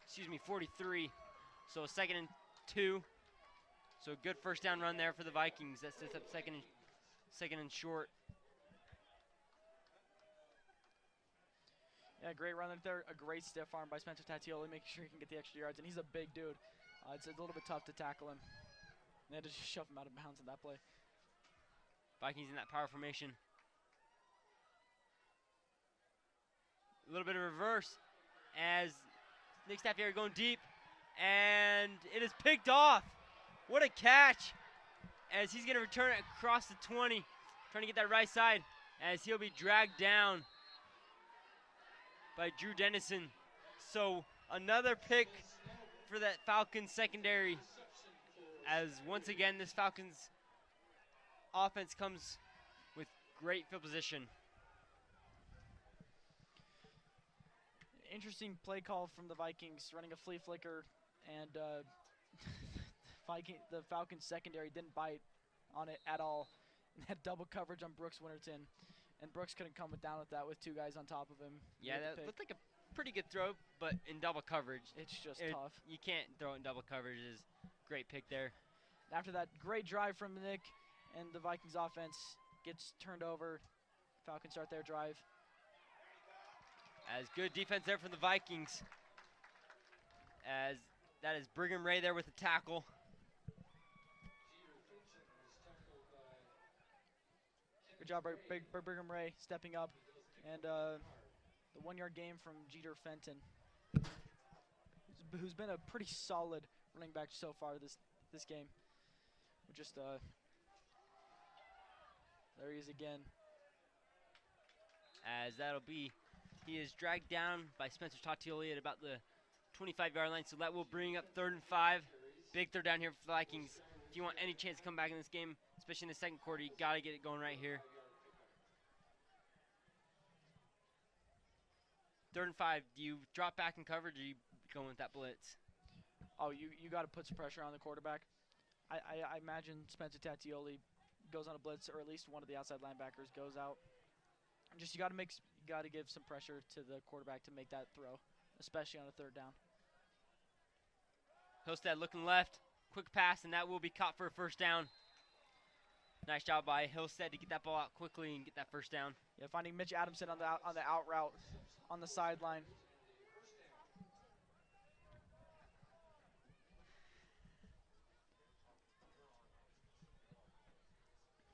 Excuse me, 43. So 2nd and 2. So a good first down run there for the Vikings. That sets up second and short. Yeah, great run there. A great stiff arm by Spencer Tatioli, making sure he can get the extra yards. And he's a big dude. It's a little bit tough to tackle him. They had to just shove him out of bounds in that play. Vikings in that power formation. A little bit of reverse as Nick Staffieri going deep. And it is picked off. What a catch. As he's going to return it across the 20. Trying to get that right side. As he'll be dragged down by Drew Dennison. So another pick for that Falcons secondary. As once again, this Falcons offense comes with great field position. Interesting play call from the Vikings, running a flea flicker, and the Falcons secondary didn't bite on it at all. And had double coverage on Brooks Winterton, and Brooks couldn't come down with that with two guys on top of him. Yeah, that looked like a pretty good throw, but in double coverage. It's just tough. You can't throw it in double coverage. Is great pick there. After that great drive from Nick, and the Vikings offense gets turned over. Falcons start their drive. As good defense there from the Vikings. As that is Brigham Ray there with the tackle. Good job by Brigham Ray stepping up. And the 1 yard gain from Jeter Fenton, who's been a pretty solid running back so far this game. Just there he is again. As he is dragged down by Spencer Tatioli at about the 25-yard line, so that will bring up 3rd and 5. Big third down here for the Vikings. If you want any chance to come back in this game, especially in the second quarter, you got to get it going right here. 3rd and 5. Do you drop back in coverage, or are you going with that blitz? Oh, you got to put some pressure on the quarterback. I imagine Spencer Tatioli goes on a blitz, or at least one of the outside linebackers goes out. Just you got to give some pressure to the quarterback to make that throw, especially on a 3rd down. Hillstead looking left, quick pass, and that will be caught for a 1st down. Nice job by Hillstead to get that ball out quickly and get that 1st down. Yeah, finding Mitch Adamson on the out route on the sideline.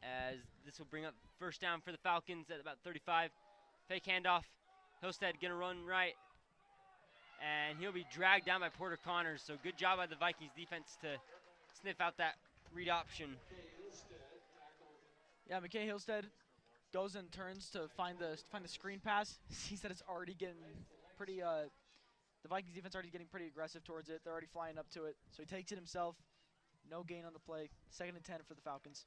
As this will bring up 1st down for the Falcons at about 35. Fake handoff. Hillstead gonna run right. And he'll be dragged down by Porter Connors. So good job by the Vikings defense to sniff out that read option. Yeah, McKay Hillstead goes and turns to find the screen pass. Sees that it's already getting pretty the Vikings defense already getting pretty aggressive towards it. They're already flying up to it. So he takes it himself. No gain on the play. 2nd and 10 for the Falcons.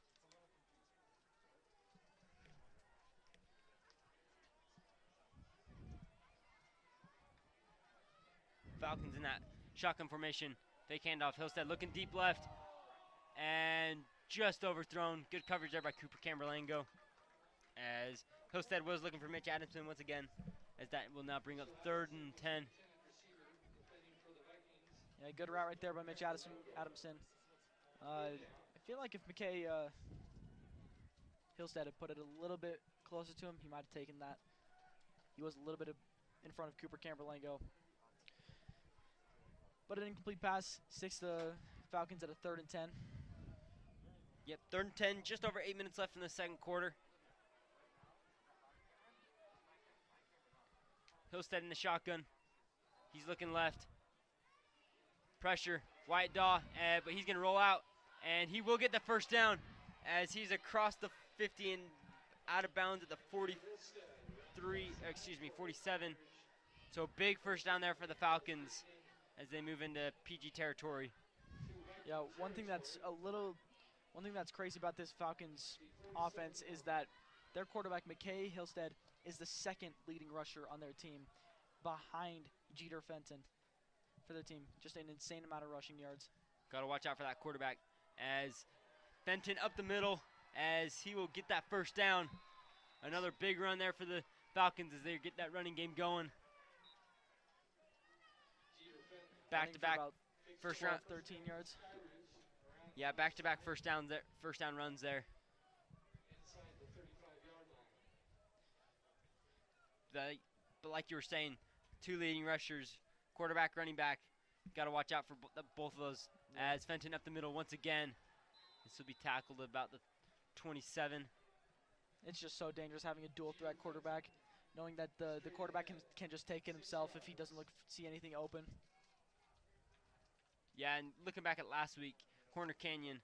Falcons in that shotgun formation. Fake handoff. Hillstead looking deep left. And just overthrown. Good coverage there by Cooper Camberlango. As Hillstead was looking for Mitch Adamson once again. As that will now bring up 3rd and 10. Yeah, good route right there by Mitch Adamson. I feel like if McKay Hillstead had put it a little bit closer to him, he might have taken that. He was a little bit in front of Cooper Camberlango. But an incomplete pass, 6 the Falcons at a 3rd and 10. Yep, 3rd and 10, just over 8 minutes left in the second quarter. Hillstead in the shotgun. He's looking left. Pressure, Wyatt Daw, but he's going to roll out. And he will get the first down as he's across the 50 and out of bounds at the 47. So big first down there for the Falcons as they move into PG territory. Yeah, one thing that's crazy about this Falcons offense is that their quarterback, McKay Hillstead, is the second leading rusher on their team behind Jeter Fenton for their team. Just an insane amount of rushing yards. Got to watch out for that quarterback as Fenton up the middle as he will get that first down. Another big run there for the Falcons as they get that running game going. Back-to-back first 12, round. 13 yards. Yeah, back-to-back first down runs there. But like you were saying, two leading rushers, quarterback, running back. Got to watch out for both of those. As Fenton up the middle once again. This will be tackled about the 27. It's just so dangerous having a dual threat quarterback, knowing that the quarterback can just take it himself if he doesn't see anything open. Yeah, and looking back at last week, Corner Canyon,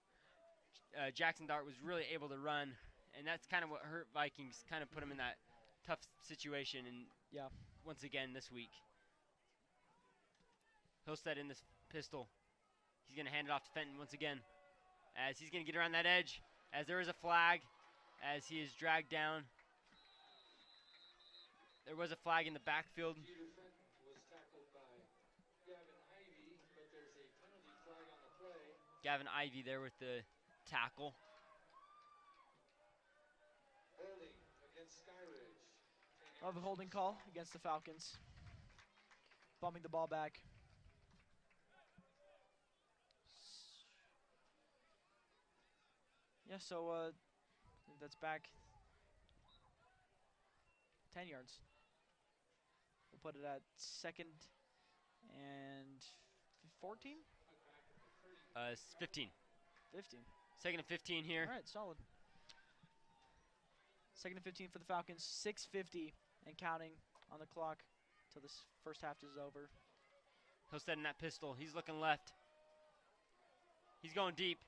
Jackson Dart was really able to run, and that's kind of what hurt Vikings, kind of put him in that tough situation. And yeah, once again this week, Hillstead in this pistol. He's going to hand it off to Fenton once again, as he's going to get around that edge, as there is a flag, as he is dragged down. There was a flag in the backfield. Jeter Fenton was tackled by Gavin Ivey, but there's a penalty flag on the play. Gavin Ivey there with the tackle. Holding against Skyridge. Of a holding call against the Falcons. Bumping the ball back. Yeah, so that's back 10 yards. We'll put it at 2nd and 14? 15. 15. Second and 15 here. All right, solid. 2nd and 15 for the Falcons. 6:50 and counting on the clock till this first half is over. Hillstead in that pistol. He's looking left. He's going deep.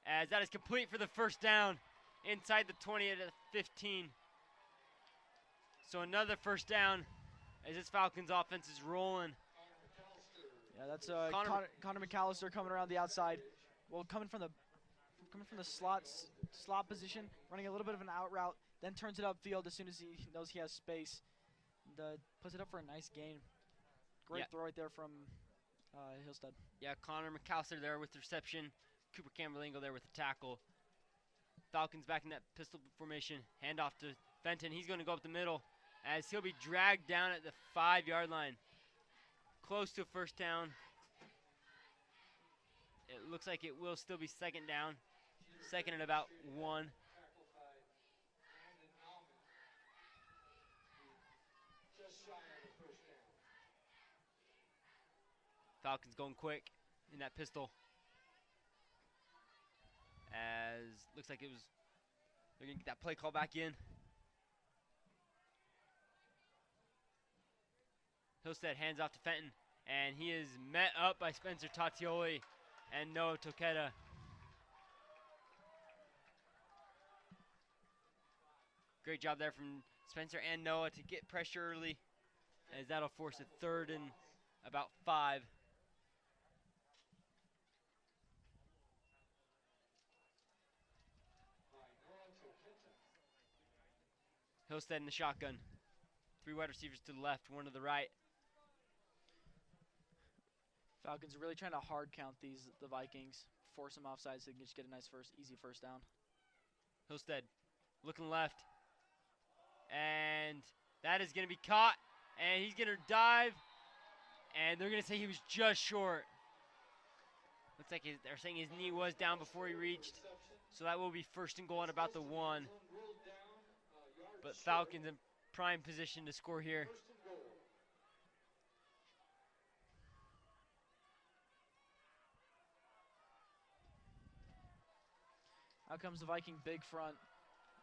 As that is complete for the first down inside the 20 to the 15. So another first down as this Falcons offense is rolling. Yeah, that's Connor McAllister coming around the outside. Well, coming from the slot position, running a little bit of an out route, then turns it upfield as soon as he knows he has space. And, puts it up for a nice gain. Great throw right there from Hillstead. Yeah, Connor McAllister there with the reception. Cooper Camerlingo there with the tackle. Falcons back in that pistol formation. Hand off to Fenton. He's going to go up the middle as he'll be dragged down at the 5-yard line. Close to first down. It looks like it will still be second down. Second and about 1. Falcons going quick in that pistol. As looks like they're going to get that play call back in. Hillstead hands off to Fenton, and he is met up by Spencer Tatioli and Noah Toketa. Great job there from Spencer and Noah to get pressure early, as that'll force a 3rd and about 5. Hillstead in the shotgun. 3 wide receivers to the left, 1 to the right. Falcons are really trying to hard count the Vikings, force them offside so they can just get a nice easy first down. Hillstead looking left. And that is going to be caught. And he's going to dive. And they're going to say he was just short. Looks like they're saying his knee was down before he reached. So that will be 1st and goal at about the 1. But Falcons in prime position to score here. Out comes the Viking big front.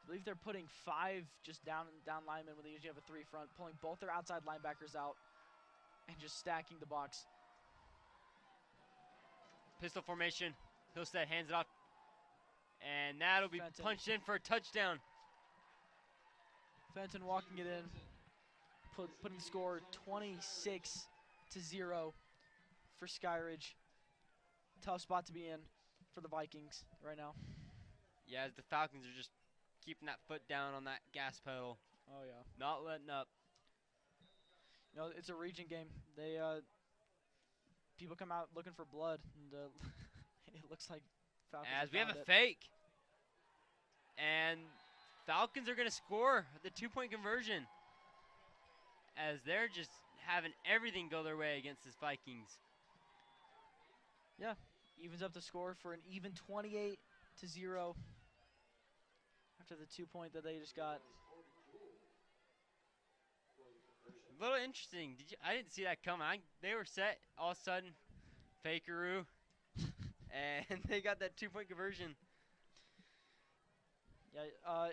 I believe they're putting 5 just down linemen when they usually have a 3 front, pulling both their outside linebackers out and just stacking the box. Pistol formation. Hillstead hands it off And that'll be Fenton. punched in for a touchdown. Fenton walking it in, putting the score 26-0 for Skyridge. Tough spot to be in for the Vikings right now. Yeah, as the Falcons are just keeping that foot down on that gas pedal, Oh yeah. not letting up. You know, it's a region game. They people come out looking for blood, and it looks like Falcons As we have found a it. fake. And Falcons are going to score the 2-point conversion. As they're just having everything go their way against this Vikings. Yeah, evens up the score for an even 28-0 after the 2-point that they just got. A little interesting. I didn't see that coming. They were set all of a sudden. Fakeroo. And they got that 2-point conversion. Yeah,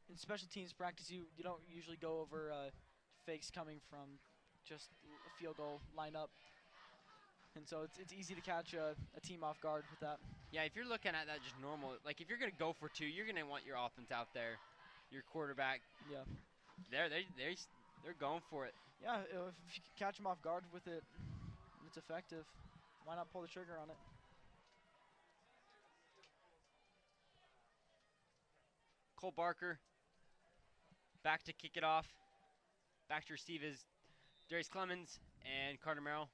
in special teams practice, you don't usually go over fakes coming from just a field goal lineup. And so it's easy to catch a team off guard with that. Yeah, if you're looking at that just normal, like if you're going to go for 2, you're going to want your offense out there. Your quarterback. Yeah. They're going for it. Yeah, if you can catch them off guard with it, and it's effective, why not pull the trigger on it? Cole Barker back to kick it off. Back to receive is Darius Clemens and Carter Merrill.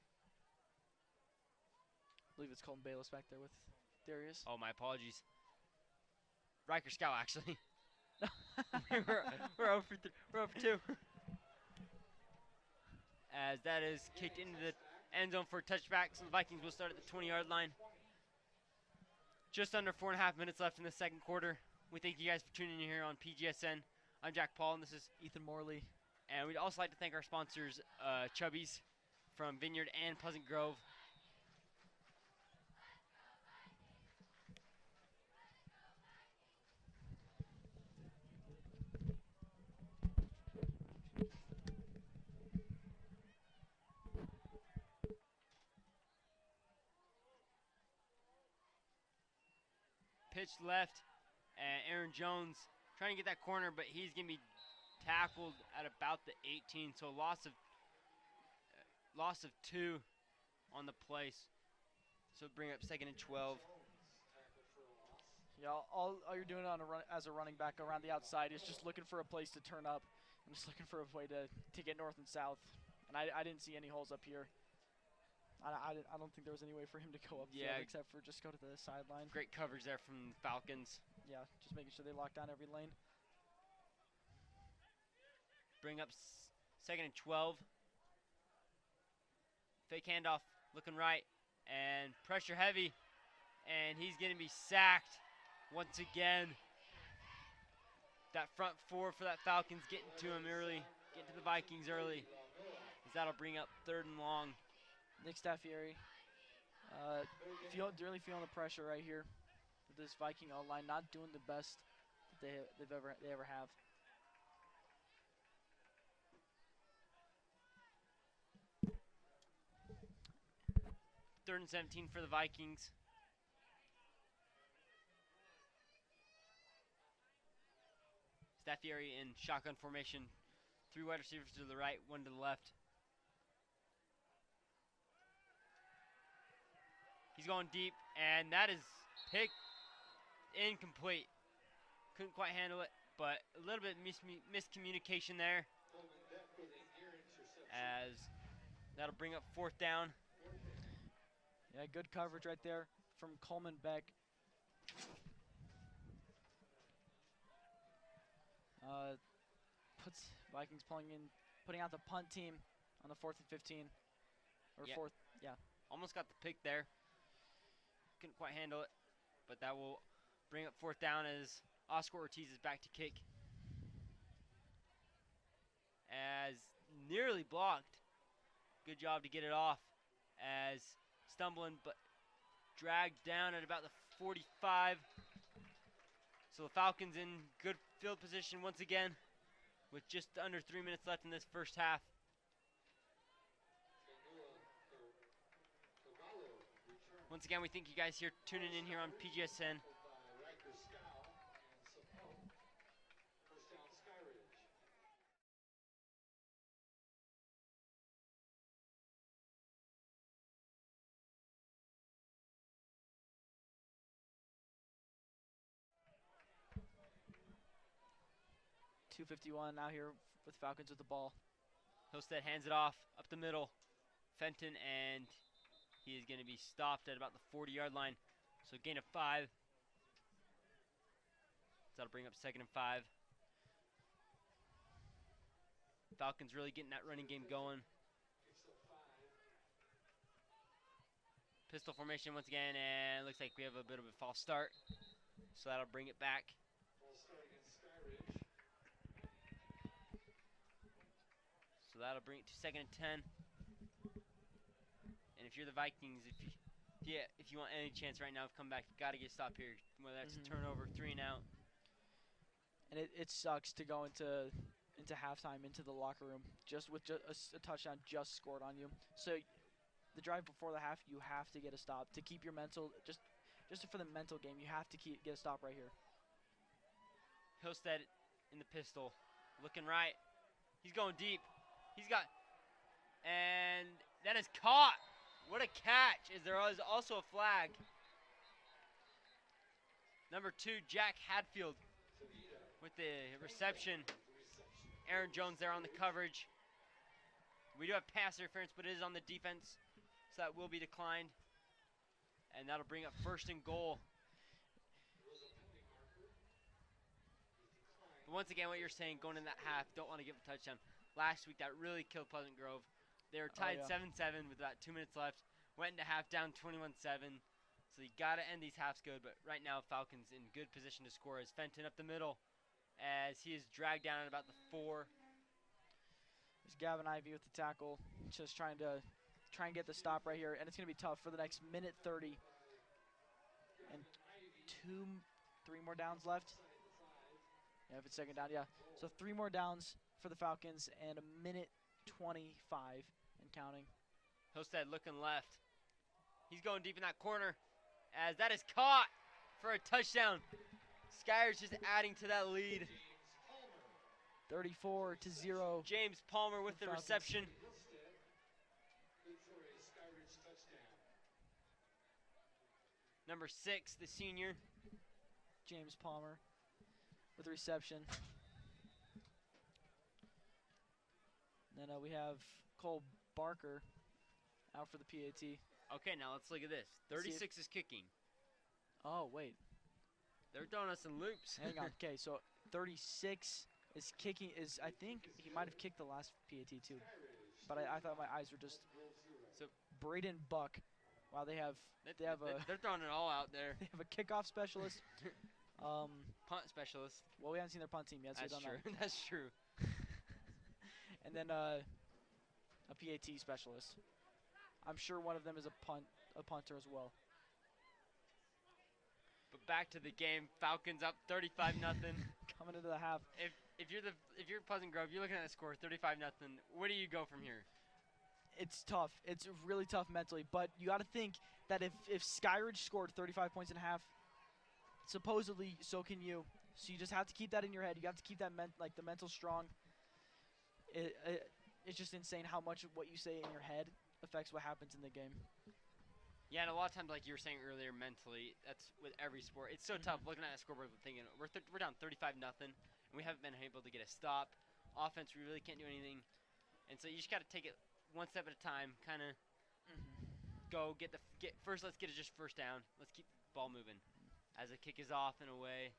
I believe it's Colton Bayless back there with Darius. Oh, my apologies. Riker Scout, actually. we're over 2. As that is kicked into the end zone for a touchback, so the Vikings will start at the 20-yard line. Just under 4.5 minutes left in the second quarter. We thank you guys for tuning in here on PGSN. I'm Jack Paul, and this is Ethan Morley. And we'd also like to thank our sponsors, Chubby's from Vineyard and Pleasant Grove. Pitch left, and Aaron Jones trying to get that corner, but he's going to be tackled at about the 18, so loss of 2 on the place. So bring up 2nd and 12. Yeah, all you're doing on as a running back around the outside is just looking for a place to turn up and just looking for a way to get north and south. And I didn't see any holes up here. I don't think there was any way for him to go upfield except for just go to the sideline. Great coverage there from the Falcons. Yeah, just making sure they lock down every lane. Bring up 2nd and 12. Fake handoff, looking right, and pressure heavy, and he's going to be sacked once again. That front 4 for that Falcons getting to him early, getting to the Vikings early, as that'll bring up 3rd and long. Nick Staffieri, really feeling the pressure right here with this Viking O-line, not doing the best that they ever have. Third and 17 for the Vikings. Staffieri in shotgun formation. 3 wide receivers to the right, 1 to the left. He's going deep, and that is picked incomplete. Couldn't quite handle it, but a little bit miscommunication there. As that'll bring up 4th down. Yeah, good coverage right there from Coleman Beck. Puts Vikings putting out the punt team on the 4th and 15. Or Yeah. 4th, yeah. Almost got the pick there. Couldn't quite handle it, but that will bring up 4th down as Oscar Ortiz is back to kick. As nearly blocked. Good job to get it off. As stumbling, but dragged down at about the 45. So the Falcons in good field position once again with just under 3 minutes left in this first half. Once again, we thank you guys here tuning in here on PGSN. 2:51 out here with Falcons with the ball. Hillstead hands it off up the middle. Fenton, and he is going to be stopped at about the 40-yard line. So gain of 5. So that'll bring up 2nd and 5. Falcons really getting that running game going. Pistol formation once again, and looks like we have a bit of a false start. So that'll bring it back. False start against Skyridge. So that'll bring it to 2nd and 10. And if you're the Vikings, if you want any chance right now of come back, you got to get a stop here. Whether that's a turnover, 3 and out. And it sucks to go into halftime, into the locker room, just with a touchdown just scored on you. So the drive before the half, you have to get a stop to keep your mental, just for the mental game, you have to get a stop right here. Hillstead in the pistol, looking right. He's going deep. He's got, and that is caught. What a catch! Is there is also a flag. Number 2, Jack Hadfield with the reception. Aaron Jones there on the coverage. We do have pass interference, but it is on the defense, so that will be declined. And that'll bring up 1st and goal. But once again, what you're saying, going in that half, don't want to give a touchdown. Last week, that really killed Pleasant Grove. They were tied 7-7 with about 2 minutes left. Went into half down 21-7. So you got to end these halves good. But right now, Falcons in good position to score as Fenton up the middle, as he is dragged down at about the 4. There's Gavin Ivey with the tackle, just trying to get the stop right here. And it's going to be tough for the next minute 30. And 3 more downs left. Yeah, if it's 2nd down, yeah. So 3 more downs for the Falcons and a minute 25 and counting. Hillstead looking left. He's going deep in that corner as that is caught for a touchdown. Skyridge just adding to that lead. 34-0. James Palmer with the reception. Good for a Skyridge touchdown. Number 6, the senior. James Palmer with the reception. And then we have Cole Barker out for the PAT. Okay, now let's look at this. 36 is kicking. Oh, wait. They're throwing us in loops. Hang on. Okay, so 36 is kicking. I think he might have kicked the last PAT too. But I thought my eyes were just. So Braden Buck. Wow, they're throwing it all out there. They have a kickoff specialist. Punt specialist. Well, we haven't seen their punt team yet. So That's we don't true. know. That's true. And then a PAT specialist. I'm sure one of them is a punter as well. But back to the game, Falcons up 35-0. Coming into the half. If you're Pleasant Grove, you're looking at the score 35-0. Where do you go from here? It's tough. It's really tough mentally. But you got to think that if Skyridge scored 35 points in half, supposedly so can you. So you just have to keep that in your head. You have to keep that the mental strong. It's just insane how much of what you say in your head affects what happens in the game. Yeah, and a lot of times, like you were saying earlier, mentally, that's with every sport. It's so tough looking at a scoreboard thinking we're down 35-0, and we haven't been able to get a stop. Offense, we really can't do anything, and so you just got to take it one step at a time. Kind of go first. Let's get it just first down. Let's keep the ball moving. As the kick is off and away.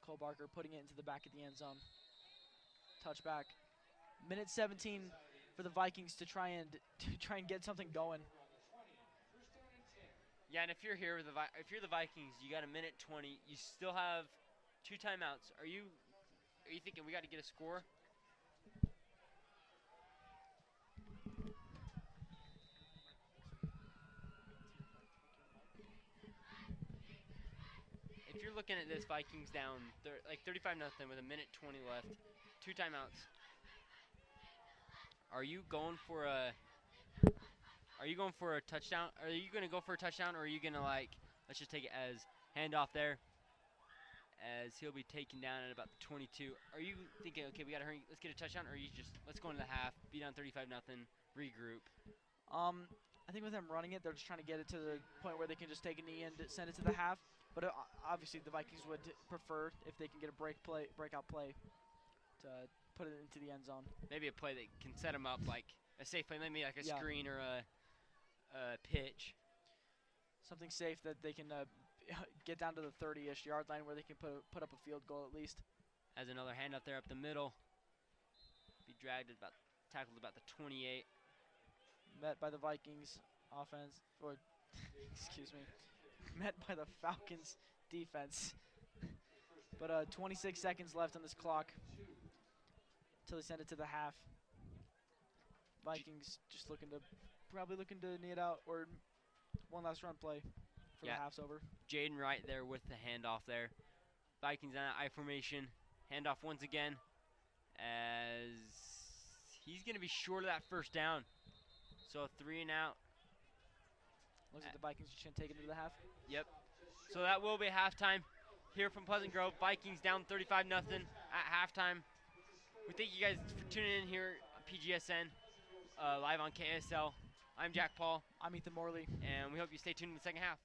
Cole Barker putting it into the back of the end zone. Touchback. Minute 17 for the Vikings to try and get something going. Yeah, and if you're here with if you're the Vikings, you got a minute 20. You still have 2 timeouts. Are you thinking we got to get a score? If you're looking at this, Vikings down like 35-0 with a minute 20 left, 2 timeouts. Are you going for a touchdown? Are you going to go for a touchdown, or are you going to let's just take it as handoff there, as he'll be taken down at about the 22. Are you thinking, okay, we got to hurry, let's get a touchdown, or are you just, let's go into the half, be down 35-0, regroup? I think with them running it, they're just trying to get it to the point where they can just take a knee and send it to the half. But obviously the Vikings would prefer if they can get a breakout play. to put it into the end zone. Maybe a play that can set them up, like a safe play, maybe like a Yeah. screen or a pitch. Something safe that they can get down to the 30-ish yard line where they can put up a field goal at least. Has another hand up there up the middle. Be tackled about the 28. Met by the Vikings offense, or excuse me, met by the Falcons defense. But 26 seconds left on this clock until they send it to the half. Vikings just probably looking to knee it out, or one last run play for Yeah. the half's over. Jaden right there with the handoff there. Vikings on I formation. Handoff once again as he's going to be short of that first down. So 3 and out. Looks like the Vikings just going to take it into the half. Yep. So that will be halftime here from Pleasant Grove. Vikings down 35-0 at halftime. We thank you guys for tuning in here on PGSN, live on KSL. I'm Jack Paul. I'm Ethan Morley. And we hope you stay tuned in the second half.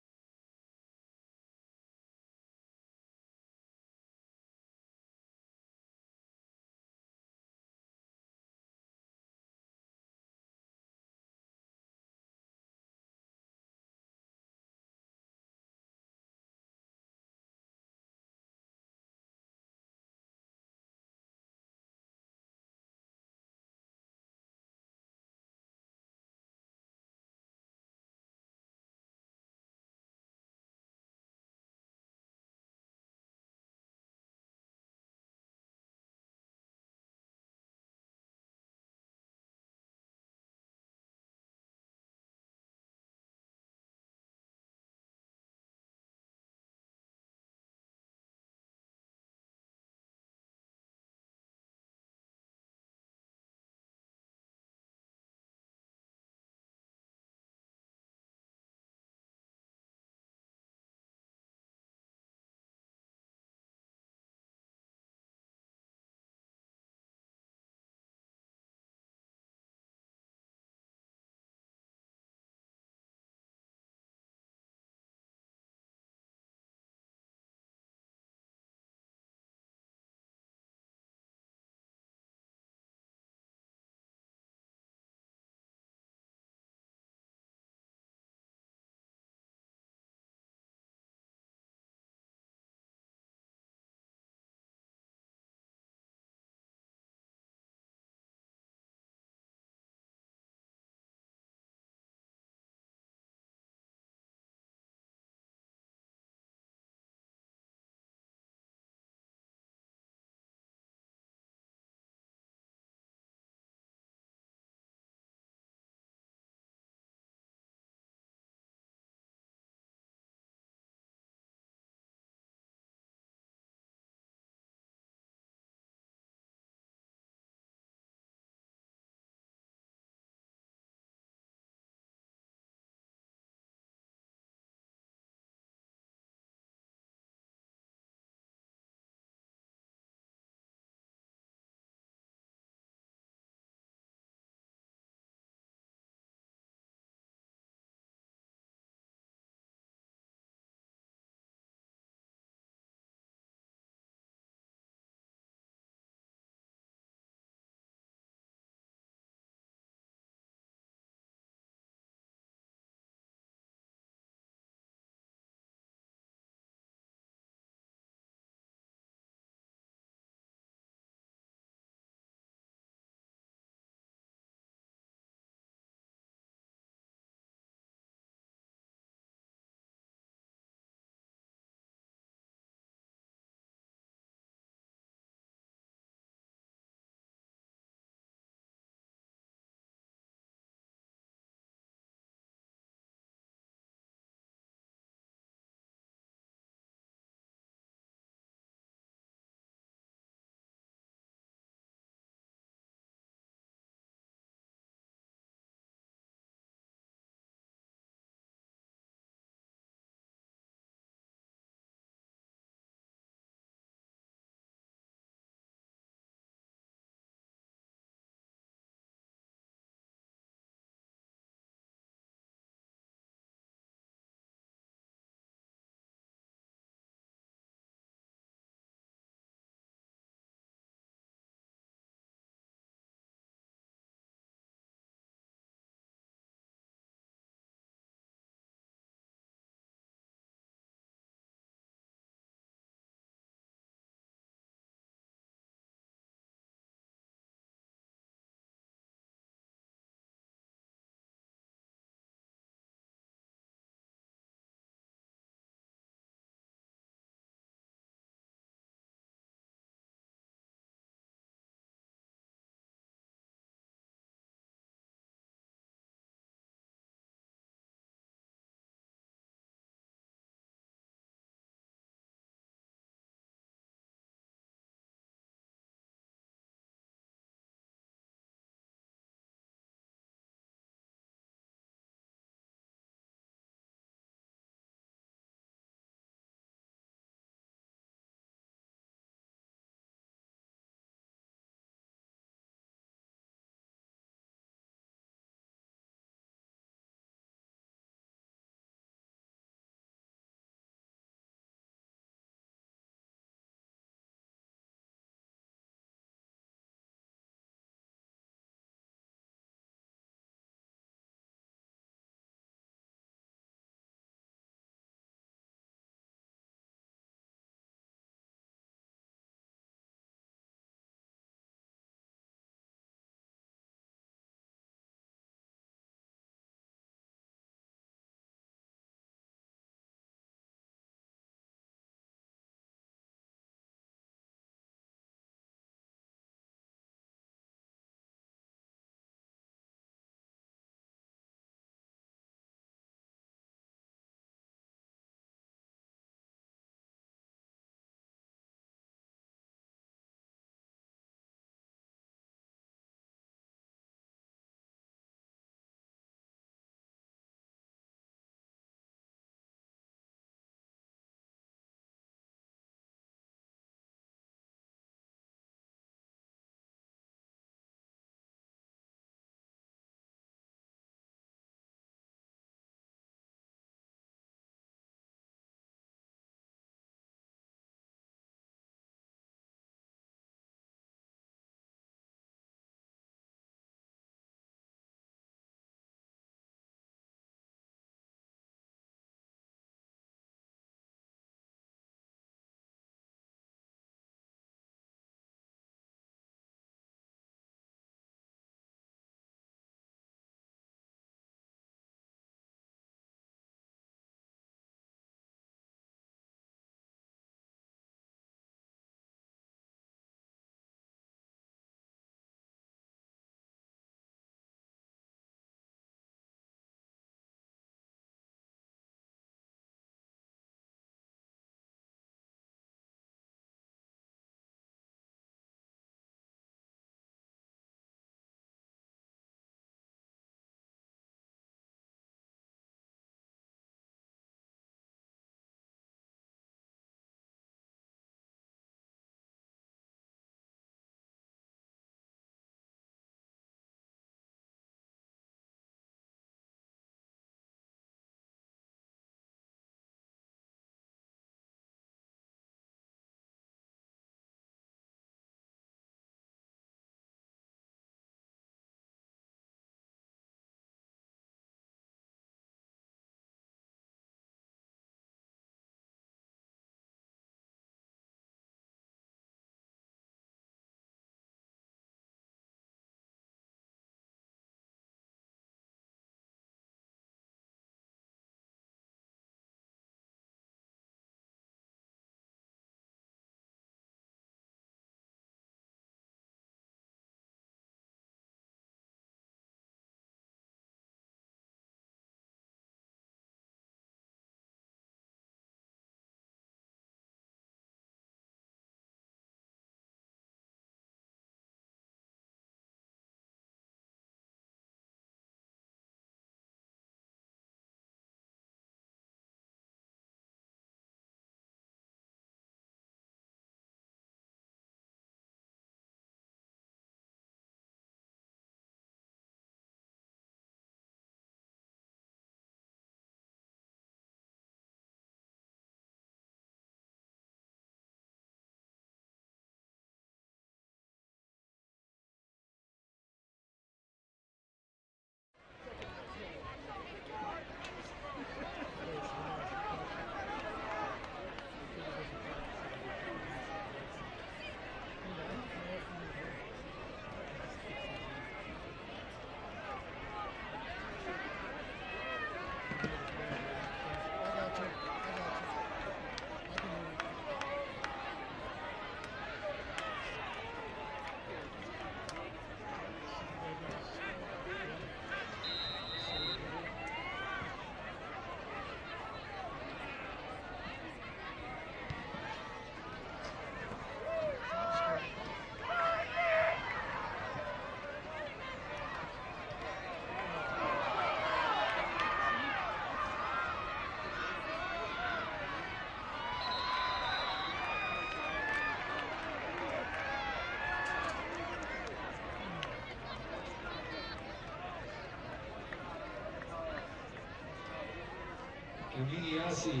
Aminiasi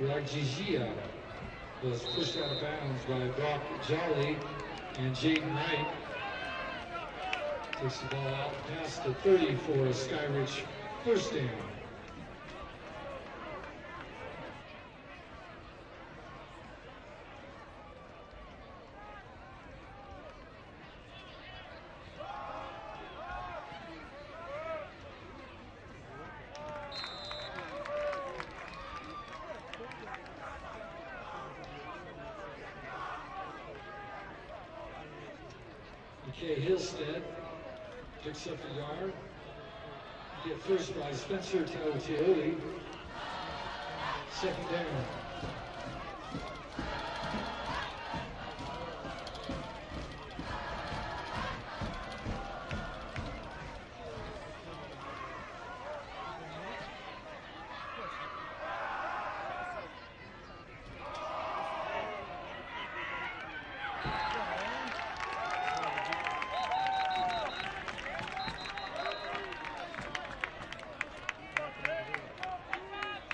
Rajigia was pushed out of bounds by Brock Jolly and Jaden Wright. Takes the ball out past the 30 for Skyridge first down. Okay, Hillstead picks up the yard. Get first by Spencer Talatioli. Second down.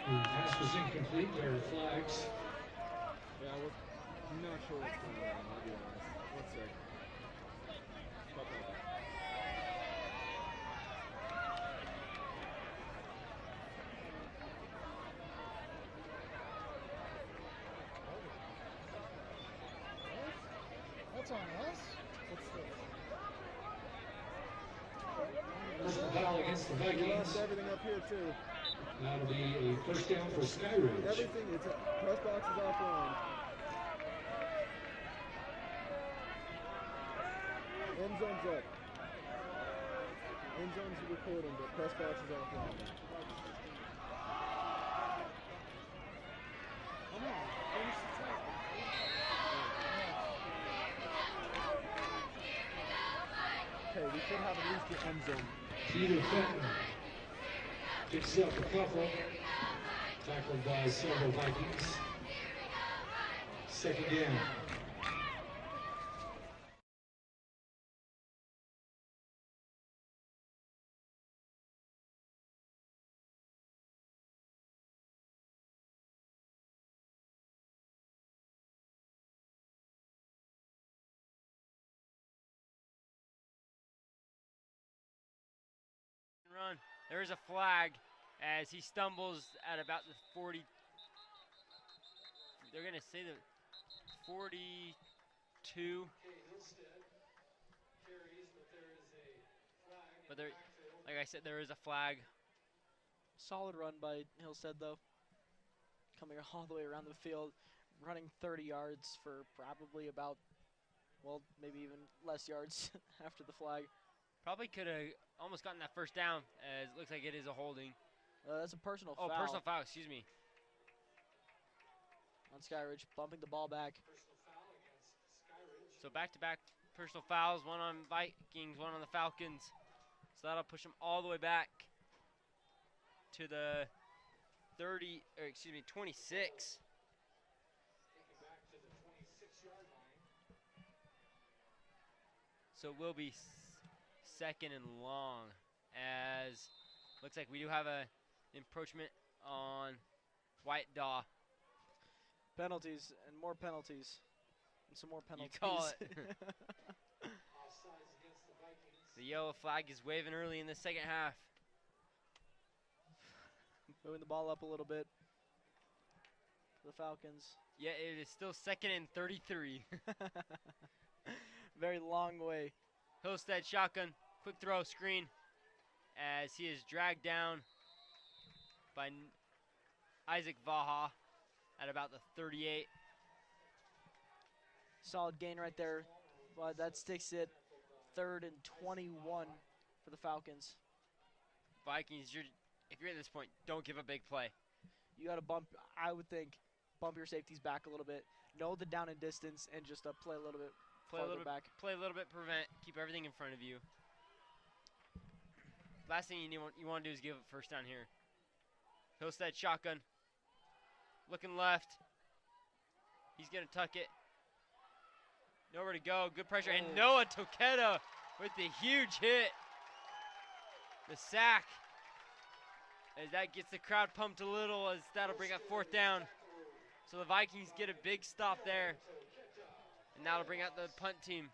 Pass was incomplete. There are flags. Yeah, I'm not sure what's going on, I'll be honest. One sec. Stop that. That's on us? What's this? Personal foul against the We lost Vikings. everything up here too. That'll be a first down for Skyridge. Everything, it's press box is offline. End zone's up. End zone's recording, but press box is offline. Come on, finish the tackle. Okay, we should have at least the end zone. Peter Fenton picks up a couple. Tackled by several Vikings. Second down. Run. There is a flag as he stumbles at about the 40. They're going to say the 42. But there, like I said, there is a flag. Solid run by Hillstead, though. Coming all the way around the field, running 30 yards for probably about, well, maybe even less yards after the flag. Probably could have almost gotten that first down, as it looks like it is a holding. That's a personal Oh, foul personal foul, excuse me. on Skyridge, bumping the ball back. So back-to-back personal fouls, one on Vikings, one on the Falcons. So that'll push them all the way back to the 30, or excuse me, 26. So we'll be second and long, as looks like we do have a encroachment on White Daw. Penalties and more penalties. And some more penalties. You call it. The yellow flag is waving early in the second half. Moving the ball up a little bit for the Falcons. Yeah, it is still second and 33. Very long way. Hillstead shotgun, quick throw screen, as he is dragged down by Isaac Vaha at about the 38. Solid gain right there. But that sticks it 3rd and 21 for the Falcons. Vikings, if you're at this point, don't give a big play. You got to bump, I would think, bump your safeties back a little bit. Know the down and distance and just play a little bit farther back. Play a little bit, prevent, keep everything in front of you. Last thing you want to do is give a first down here. Hillstead shotgun, looking left. He's gonna tuck it. Nowhere to go. Good pressure, and Noah Toketa with the huge hit. The sack, as that gets the crowd pumped a little, as that'll bring up 4th down. So the Vikings get a big stop there, and that'll bring out the punt team.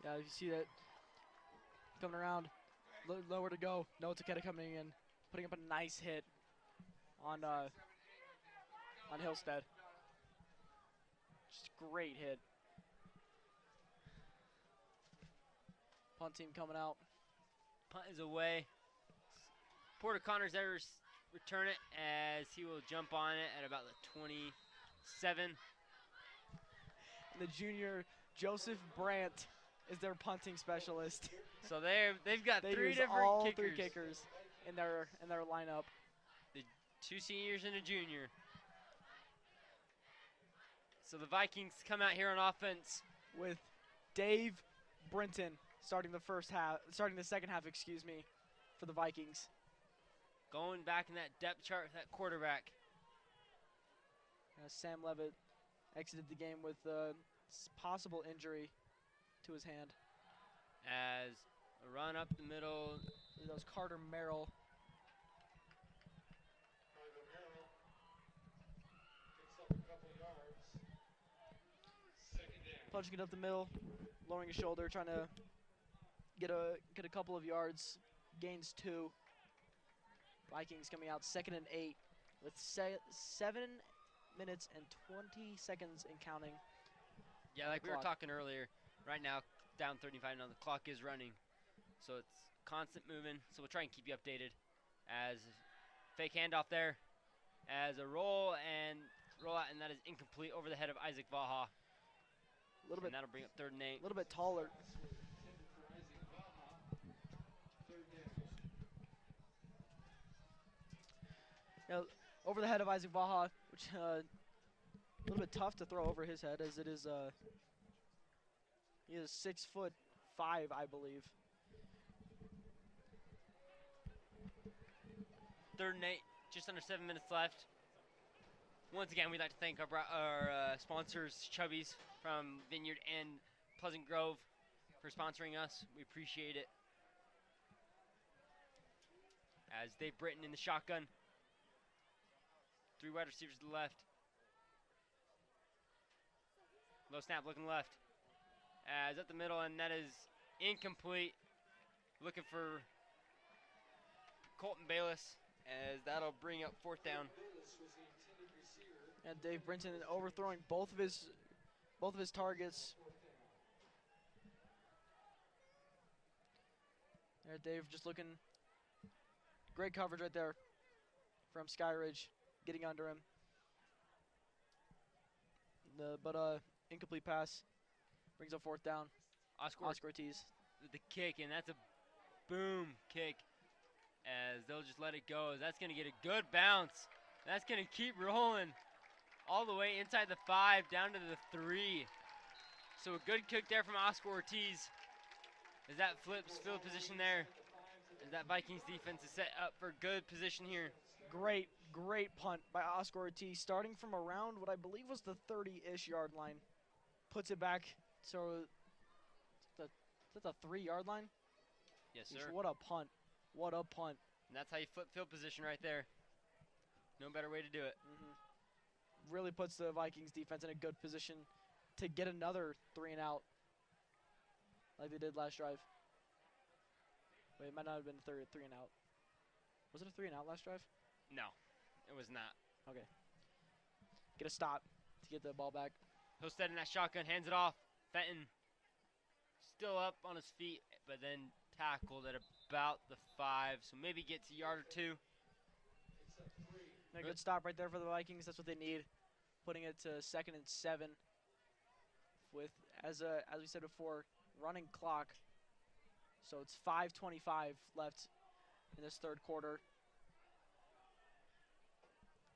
Yeah, you see that coming around, nowhere to go. Noah Takeda coming in, putting up a nice hit on Hillstead. Just a great hit. Punt team coming out. Punt is away. Porter Connors there return it, as he will jump on it at about the 27. And the junior Joseph Brandt is their punting specialist. So they've got They 3 use different all kickers. 3 kickers in their lineup. The 2 seniors and a junior. So the Vikings come out here on offense With Dave Brinton starting the second half, excuse me, for the Vikings. going back in that depth chart, that quarterback. Sam Levitt exited the game with possible injury to his hand. As a run up the middle. That was Carter Merrill. Punching it up the middle, lowering his shoulder, trying to get a couple of yards. Gains 2. Vikings coming out 2nd and 8 with 7 minutes and 20 seconds and counting. Yeah, like we were Clock. talking earlier, right now down 35 now, the clock is running. So it's constant moving, so we'll try and keep you updated. As fake handoff there, as a roll out, and that is incomplete over the head of Isaac Vaha. A little bit, And that'll bring up 3rd and 8. a little bit taller. Now, over the head of Isaac Vaha, which a little bit tough to throw over his head, as it is. He is 6'5", I believe. 3rd and 8, just under 7 minutes left. Once again, we'd like to thank our sponsors, Chubby's from Vineyard and Pleasant Grove, for sponsoring us. We appreciate it. As Dave Britton in the shotgun. 3 wide receivers to the left. Low snap looking left. As at the middle, and that is incomplete. Looking for Colton Bayless, as that'll bring up 4th down. And Dave Brinton overthrowing both of his targets. There, Dave just looking. Great coverage right there from Skyridge, getting under him. But incomplete pass brings up 4th down. Oscar Oscar Ortiz. with the kick, and that's a boom kick. As they'll just let it go. As that's going to get a good bounce. That's going to keep rolling all the way inside the 5, down to the 3. So a good kick there from Oscar Ortiz. As that flips field position there. As that Vikings defense is set up for good position here. Great punt by Oscar Ortiz, starting from around what I believe was the 30-ish yard line. Puts it back, so that's a 3-yard line? Yes, Jeez, sir. what a punt. What a punt. And that's how you flip field position right there. No better way to do it. Really puts the Vikings defense in a good position to get another 3 and out like they did last drive. Wait, it might not have been 3 and out. Was it a 3 and out last drive? No, it was not. Okay. Get a stop to get the ball back. Hosted in that shotgun, hands it off. Fenton still up on his feet, but then tackled at about the 5, so maybe gets a yard or 2. A good stop right there for the Vikings. That's what they need. Putting it to 2nd and 7 with, as we said before, running clock. So it's 5:25 left in this 3rd quarter.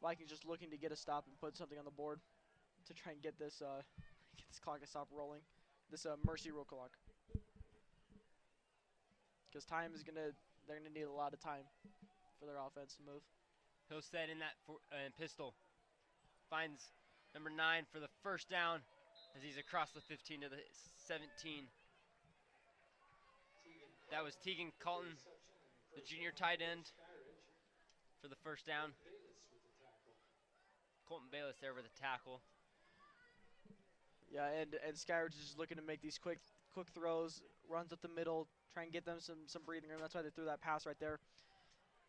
Vikings just looking to get a stop and put something on the board to try and get this clock to stop rolling. This mercy rule clock. Because they're gonna need a lot of time for their offense to move. Hosted in that pistol. Finds number 9 for the 1st down as he's across the 15 to the 17. That was Tegan Colton, the junior tight end for the first down. Colton Bayless there with a tackle. Yeah, and Skyridge is just looking to make these quick throws, runs up the middle, try and get them some breathing room. That's why they threw that pass right there.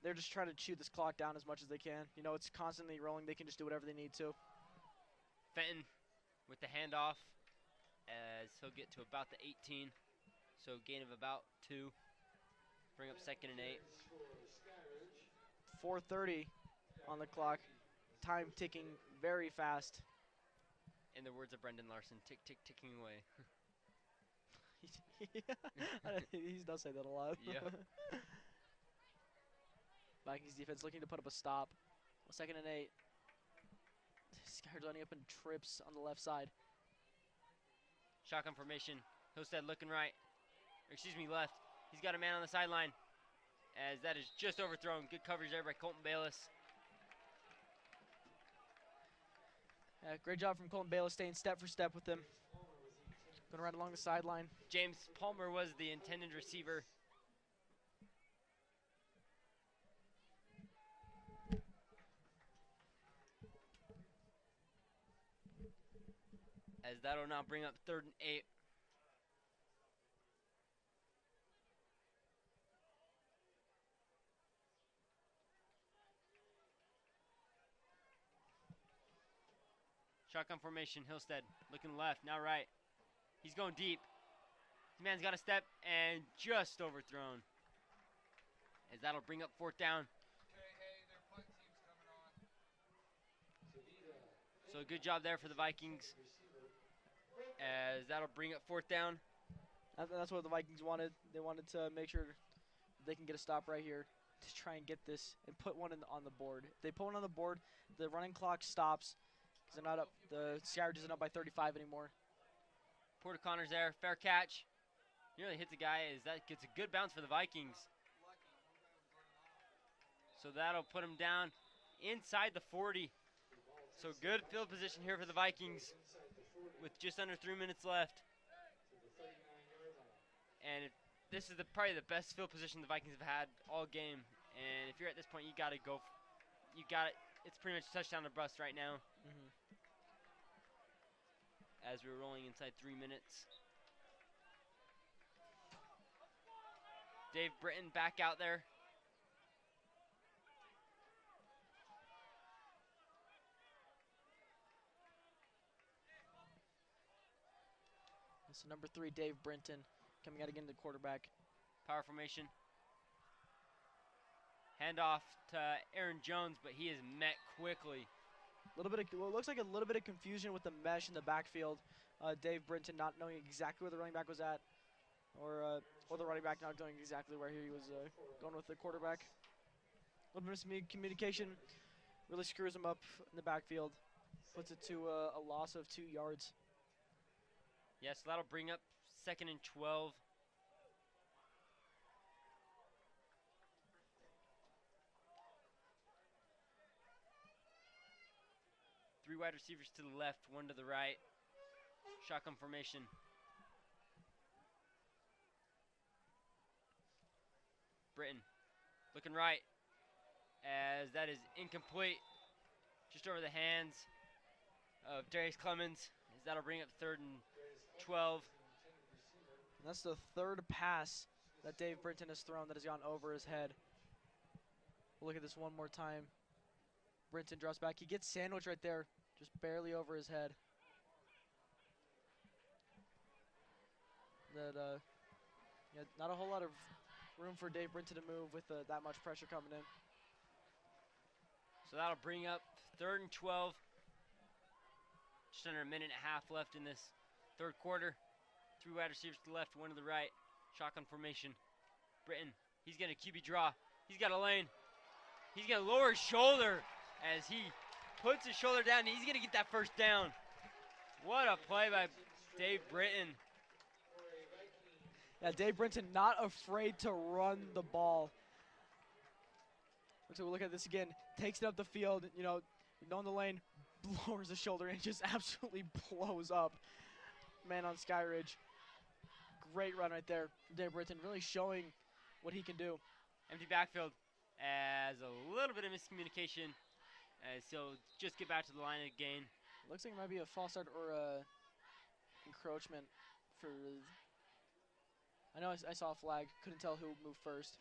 They're just trying to chew this clock down as much as they can. You know, it's constantly rolling. They can just do whatever they need to. Fenton with the handoff as he'll get to about the 18. So gain of about 2. Bring up 2nd and 8. 4:30 on the clock. Time ticking very fast. In the words of Brendan Larson, tick, tick, ticking away. He does say that a lot. Yeah. Vikings defense looking to put up a stop. 2nd and 8. Skyridge lining up in trips on the left side. Shotgun formation. Hillstead looking right. Or excuse me, left. He's got a man on the sideline. As that is just overthrown. Good coverage there by Colton Bayless. Great job from Colton Bayless, staying step for step with him. Going right along the sideline. James Palmer was the intended receiver. As that'll now bring up 3rd and 8. Shotgun formation, Hillstead looking left, now right. He's going deep. This man's got a step and just overthrown. As that'll bring up 4th down. So good job there for the Vikings. As that'll bring up 4th down. That's what the Vikings wanted. They wanted to make sure they can get a stop right here to try and get this and put one on the board. If they put one on the board, the running clock stops because they're not up. The Skyridge isn't up by 35 anymore. Porter Connors there, fair catch. Nearly hits a guy as that gets a good bounce for the Vikings. So that'll put him down inside the 40. So good field position here for the Vikings with just under 3 minutes left. And this is probably the best field position the Vikings have had all game. And if you're at this point, you got to go. You got it. It's pretty much touchdown or bust right now. As we're rolling inside 3 minutes. Dave Britton back out there. So number 3, Dave Brinton, coming out again to quarterback. Power formation. Handoff to Aaron Jones, but he is met quickly. It looks like a little bit of confusion with the mesh in the backfield. Dave Brinton not knowing exactly where the running back was at, or the running back not knowing exactly where he was going with the quarterback. A little bit of miscommunication really screws him up in the backfield, puts it to a loss of 2 yards. Yes, so that'll bring up 2nd and 12. Three wide receivers to the left, 1 to the right. Shotgun formation. Britton looking right as that is incomplete. Just over the hands of Darius Clemens. As that'll bring up 3rd and 12. And that's the 3rd pass that Dave Brinton has thrown that has gone over his head. We'll look at this one more time. Brinton drops back. He gets sandwiched right there, just barely over his head. Yeah, not a whole lot of room for Dave Brinton to move with that much pressure coming in. So that'll bring up 3rd and 12. Just under a minute and a half left in this 3rd quarter. 3 wide receivers to the left, 1 to the right. Shotgun formation. Britton, he's going to QB draw. He's got a lane. He's going to lower his shoulder as he puts his shoulder down. He's going to get that 1st down. What a play by Dave Britton. Yeah, Dave Brinton not afraid to run the ball. So we'll look at this again. Takes it up the field, on the lane, lowers the shoulder and just absolutely blows up. Man on Skyridge. Great run right there. Dave Brinton really showing what he can do. Empty backfield as a little bit of miscommunication as he'll just get back to the line again. Looks like it might be a false start or a encroachment for. I know I saw a flag. Couldn't tell who moved first.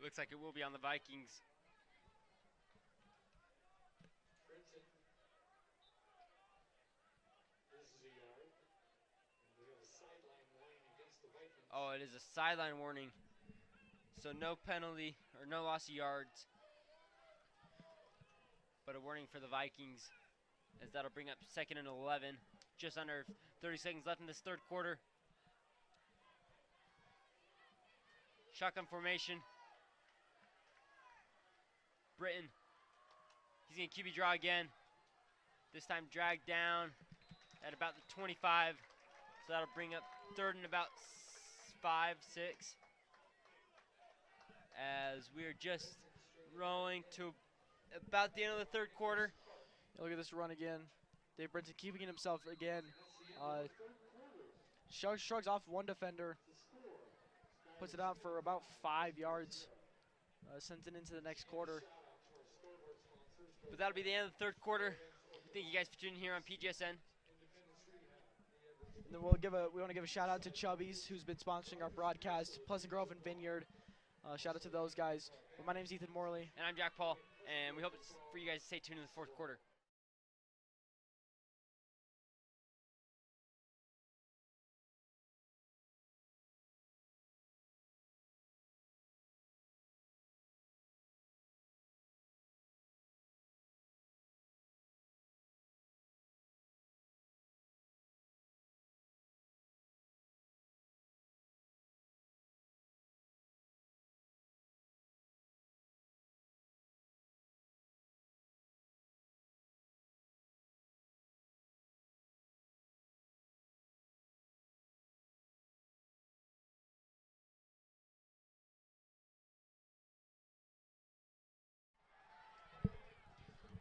Looks like it will be on the Vikings. Oh, it is a sideline warning. So no penalty or no loss of yards, but a warning for the Vikings as that'll bring up 2nd and 11. Just under 30 seconds left in this third quarter. Shotgun formation. Britton. He's going to QB draw again. This time dragged down at about the 25. So that'll bring up 3rd and about 5, 6. As we are just rolling to about the end of the third quarter. Look at this run again. Dave Brinton keeping it himself again. Shrugs off one defender. Puts it out for about 5 yards. Sends it into the next quarter. But that'll be the end of the third quarter. Thank you guys for tuning in here on PGSN. And then we want to give a shout out to Chubby's, who's been sponsoring our broadcast. Pleasant Grove and Vineyard. Shout out to those guys. But my name's Ethan Morley. And I'm Jack Paul. And we hope for you guys to stay tuned in the fourth quarter.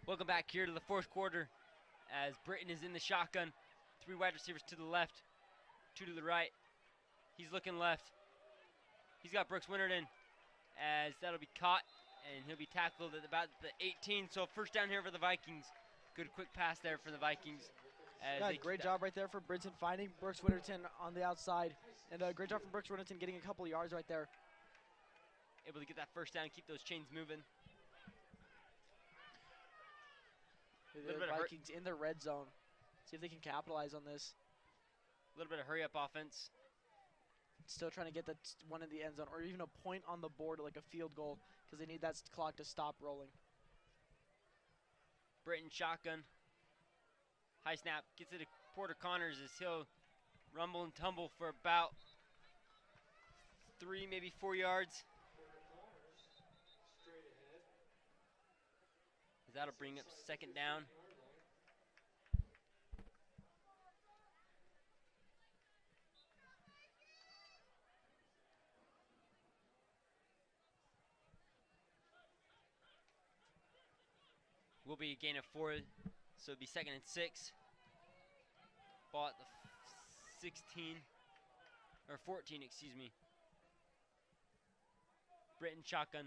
Welcome back here to the fourth quarter as Britton is in the shotgun. 3 wide receivers to the left, 2 to the right. He's looking left. He's got Brooks Winterton as that'll be caught and he'll be tackled at about the 18. So first down here for the Vikings. Good quick pass there for the Vikings. Yeah, great job right there for Brinton finding Brooks Winterton on the outside. And a great job from Brooks Winterton getting a couple of yards right there. Able to get that first down and keep those chains moving. The Vikings in the red zone. See if they can capitalize on this. A little bit of hurry-up offense. Still trying to get that one in the end zone or even a point on the board like a field goal because they need that clock to stop rolling. Britton shotgun. High snap. Gets it to Porter Connors as he'll rumble and tumble for about 3, maybe 4 yards. That'll bring up 2nd down. Will be a gain of 4, so it'll be 2nd and 6. Ball at the 16, or 14, excuse me. Britton shotgun.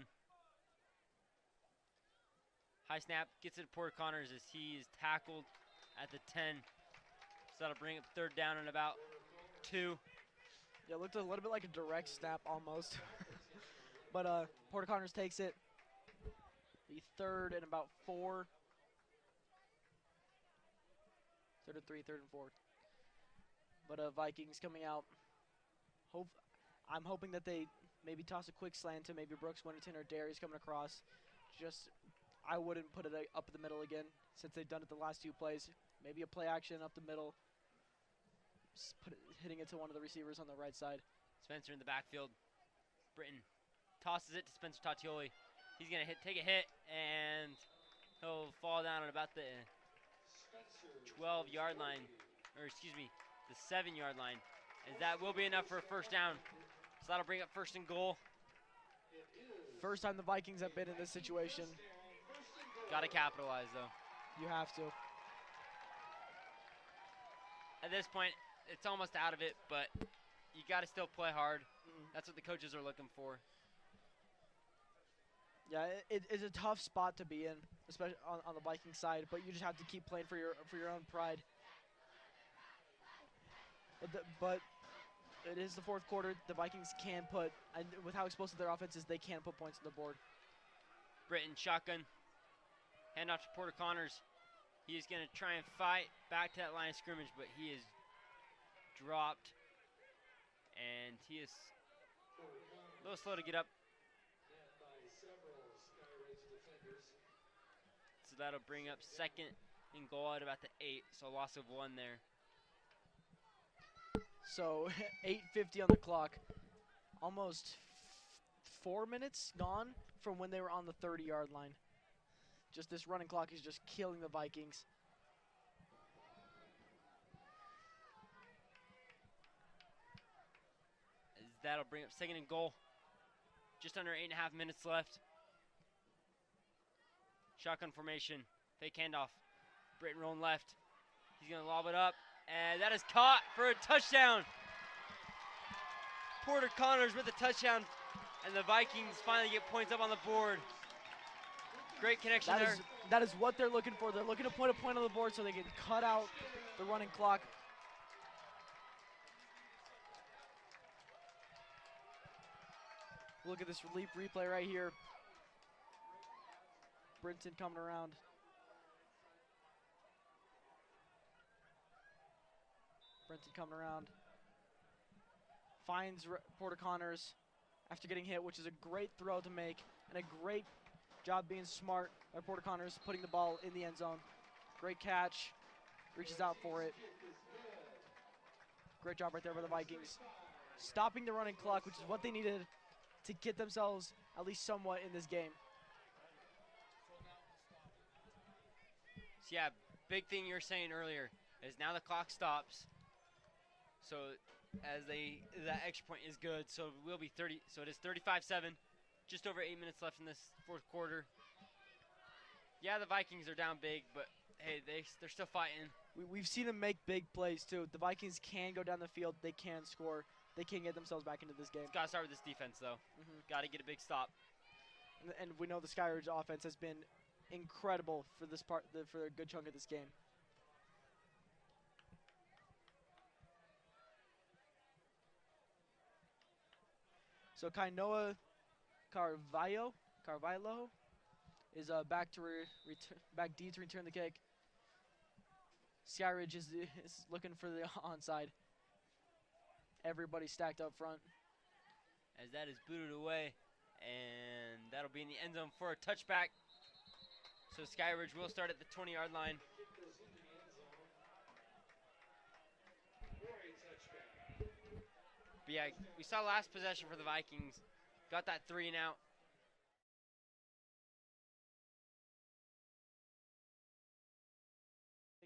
High snap, gets it to Porter Connors as he is tackled at the 10. So that'll bring up 3rd down and about 2. Yeah, it looked a little bit like a direct snap almost. But Porter Connors takes it. The 3rd and about 4. 3rd and 3, 3rd and 4. But Vikings coming out. I'm hoping that they maybe toss a quick slant to maybe Brooks Winterton or Darius coming across. I wouldn't put it up the middle again since they've done it the last 2 plays. Maybe a play action up the middle. Just hitting it to one of the receivers on the right side. Spencer in the backfield. Britton tosses it to Spencer Tatioli. He's going to take a hit, and he'll fall down at about the 12-yard line, or excuse me, the 7-yard line. And that will be enough for a first down. So that'll bring up 1st and goal. First time the Vikings have been in this situation. Got to capitalize, though. You have to. At this point, it's almost out of it, but you got to still play hard. That's what the coaches are looking for. Yeah, it's a tough spot to be in, especially on the Viking side. But you just have to keep playing for your own pride. But it is the fourth quarter. The Vikings can put, and with how explosive their offense is, they can put points on the board. Britton shotgun. Hand off to Porter Connors. He is going to try and fight back to that line of scrimmage, but he is dropped. And he is a little slow to get up. So that'll bring up second and goal at about the 8. So a loss of 1 there. So 8:50 on the clock. Almost 4 minutes gone from when they were on the 30-yard line. Just this running clock is just killing the Vikings. As that'll bring up second and goal. Just under 8.5 minutes left. Shotgun formation. Fake handoff. Britton rolling left. He's going to lob it up. And that is caught for a touchdown. Porter Connors with a touchdown. And the Vikings finally get points up on the board. Great connection there. That is what they're looking for. They're looking to put a point on the board so they can cut out the running clock. Look at this replay right here. Brinton coming around. Brinton coming around. Finds Porter Connors after getting hit, which is a great throw to make and a great job being smart by Porter Connors, putting the ball in the end zone. Great catch. Reaches out for it. Great job right there by the Vikings. Stopping the running clock, which is what they needed to get themselves at least somewhat in this game. So yeah, big thing you were saying earlier is now the clock stops. So as that extra point is good, so it will be 30. So it is 35-7. Just over 8 minutes left in this fourth quarter. Yeah, the Vikings are down big, but hey, they're still fighting. We've seen them make big plays too. The Vikings can go down the field. They can score. They can get themselves back into this game. Got to start with this defense, though. Got to get a big stop. And we know the Skyridge offense has been incredible for this for a good chunk of this game. So Kainoa Carvalho is back D to return the kick. Skyridge is looking for the onside. Everybody stacked up front. As that is booted away, and that'll be in the end zone for a touchback. So Skyridge will start at the 20-yard line. But yeah, we saw last possession for the Vikings. Got that 3 and out.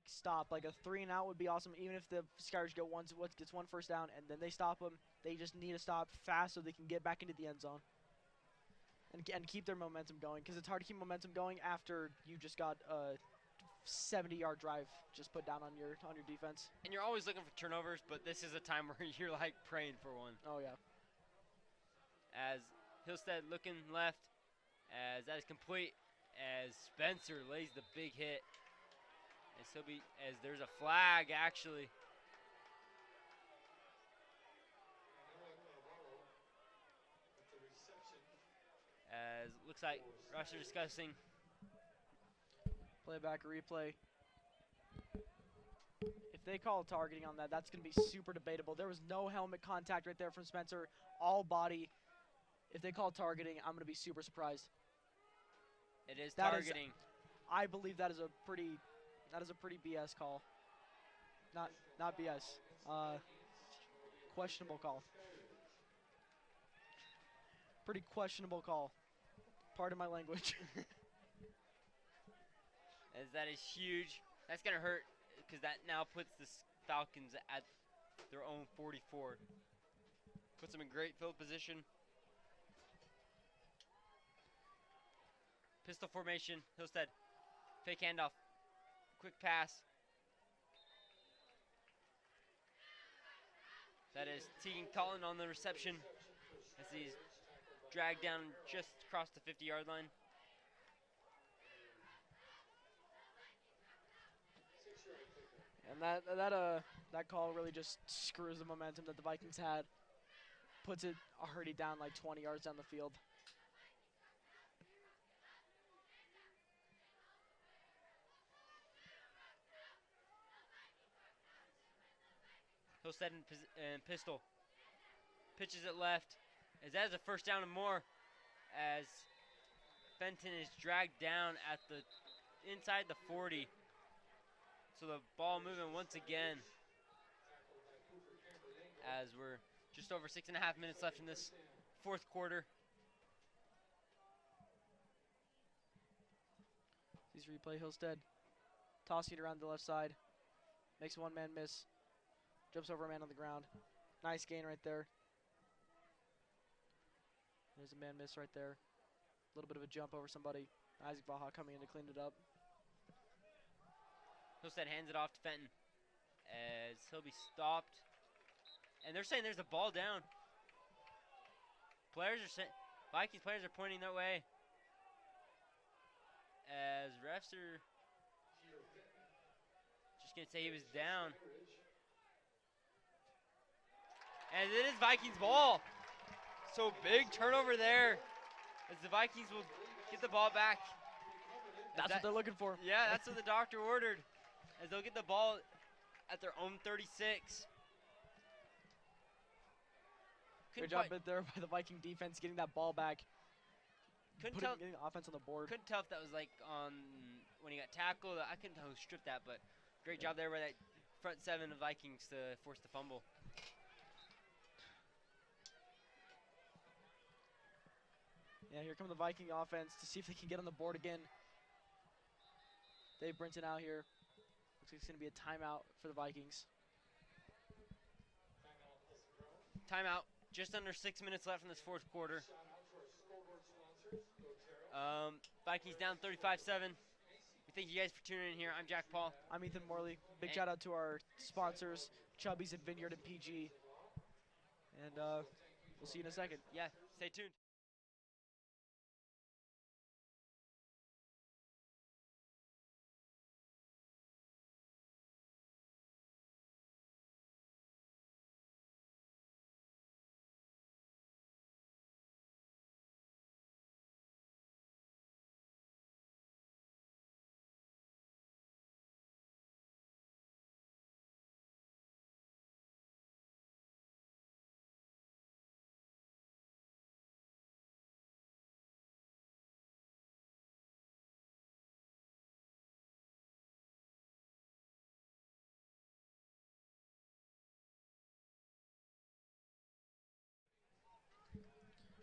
Stop, like a 3 and out would be awesome. Even if the Skyridge gets one first down and then they stop them, they just need to stop fast so they can get back into the end zone and keep their momentum going. Because it's hard to keep momentum going after you just got a 70-yard drive just put down on your defense. And you're always looking for turnovers, but this is a time where you're like praying for one. Oh yeah. As Hillstead looking left, as that is complete, as Spencer lays the big hit. As there's a flag, actually. As looks like refs are discussing. Playback replay. If they call targeting on that, that's going to be super debatable. There was no helmet contact right there from Spencer. All body. If they call targeting, I'm going to be super surprised. It is targeting. I believe that is a pretty BS call. Not BS. Questionable call. Pretty questionable call. Pardon my language. As that is huge. That's going to hurt because that now puts the Falcons at their own 44. Puts them in great field position. Pistol formation. Hillstead. Fake handoff. Quick pass. That is Tegan Collin on the reception. he's dragged down just across the 50-yard line. And that call really just screws the momentum that the Vikings had. Puts it already down like 20 yards down the field. He'll set in pistol. Pitches it left. As that is a first down and more. As Fenton is dragged down at the inside the 40. So the ball moving once again. As we're just over 6.5 minutes left in this fourth quarter. Sees replay, Hillstead tossing it around the left side. Makes one man miss. Jumps over a man on the ground. Nice gain right there. There's a man miss right there. A little bit of a jump over somebody. Isaac Vaha coming in to clean it up. Hillstead hands it off to Fenton as he'll be stopped. And they're saying there's a ball down. Vikings players are pointing that way. As refs are just going to say he was down. And it is Vikings ball. So big turnover there. As the Vikings will get the ball back. That's what they're looking for. Yeah, that's what the doctor ordered. As they'll get the ball at their own 36. Good job there by the Viking defense getting that ball back. Getting the offense on the board. Couldn't tell if that was like on when he got tackled. I couldn't tell who stripped that, but great job there by that front seven of Vikings to force the fumble. Yeah, here come the Viking offense to see if they can get on the board again. Dave Brinton out here. Looks like it's going to be a timeout for the Vikings. Timeout. Just under 6 minutes left in this fourth quarter. Vikings down 35-7. We thank you guys for tuning in here. I'm Jack Paul. I'm Ethan Morley. Big shout out to our sponsors, Chubby's and Vineyard and PG. And we'll see you in a second. Yeah, stay tuned.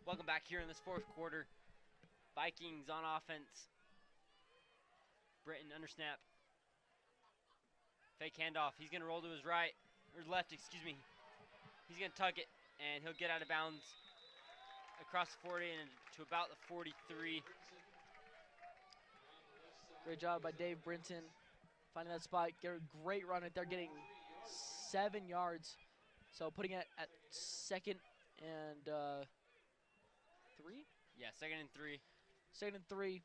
Welcome back here in this fourth quarter. Vikings on offense. Britton under snap. Fake handoff. He's going to roll to his right, or left, excuse me. He's going to tuck it, and he'll get out of bounds across the 40 and to about the 43. Great job by Dave Brinton finding that spot. Get a great run right there, getting 7 yards. So putting it at second and 3? Yeah, second and 3. Second and 3.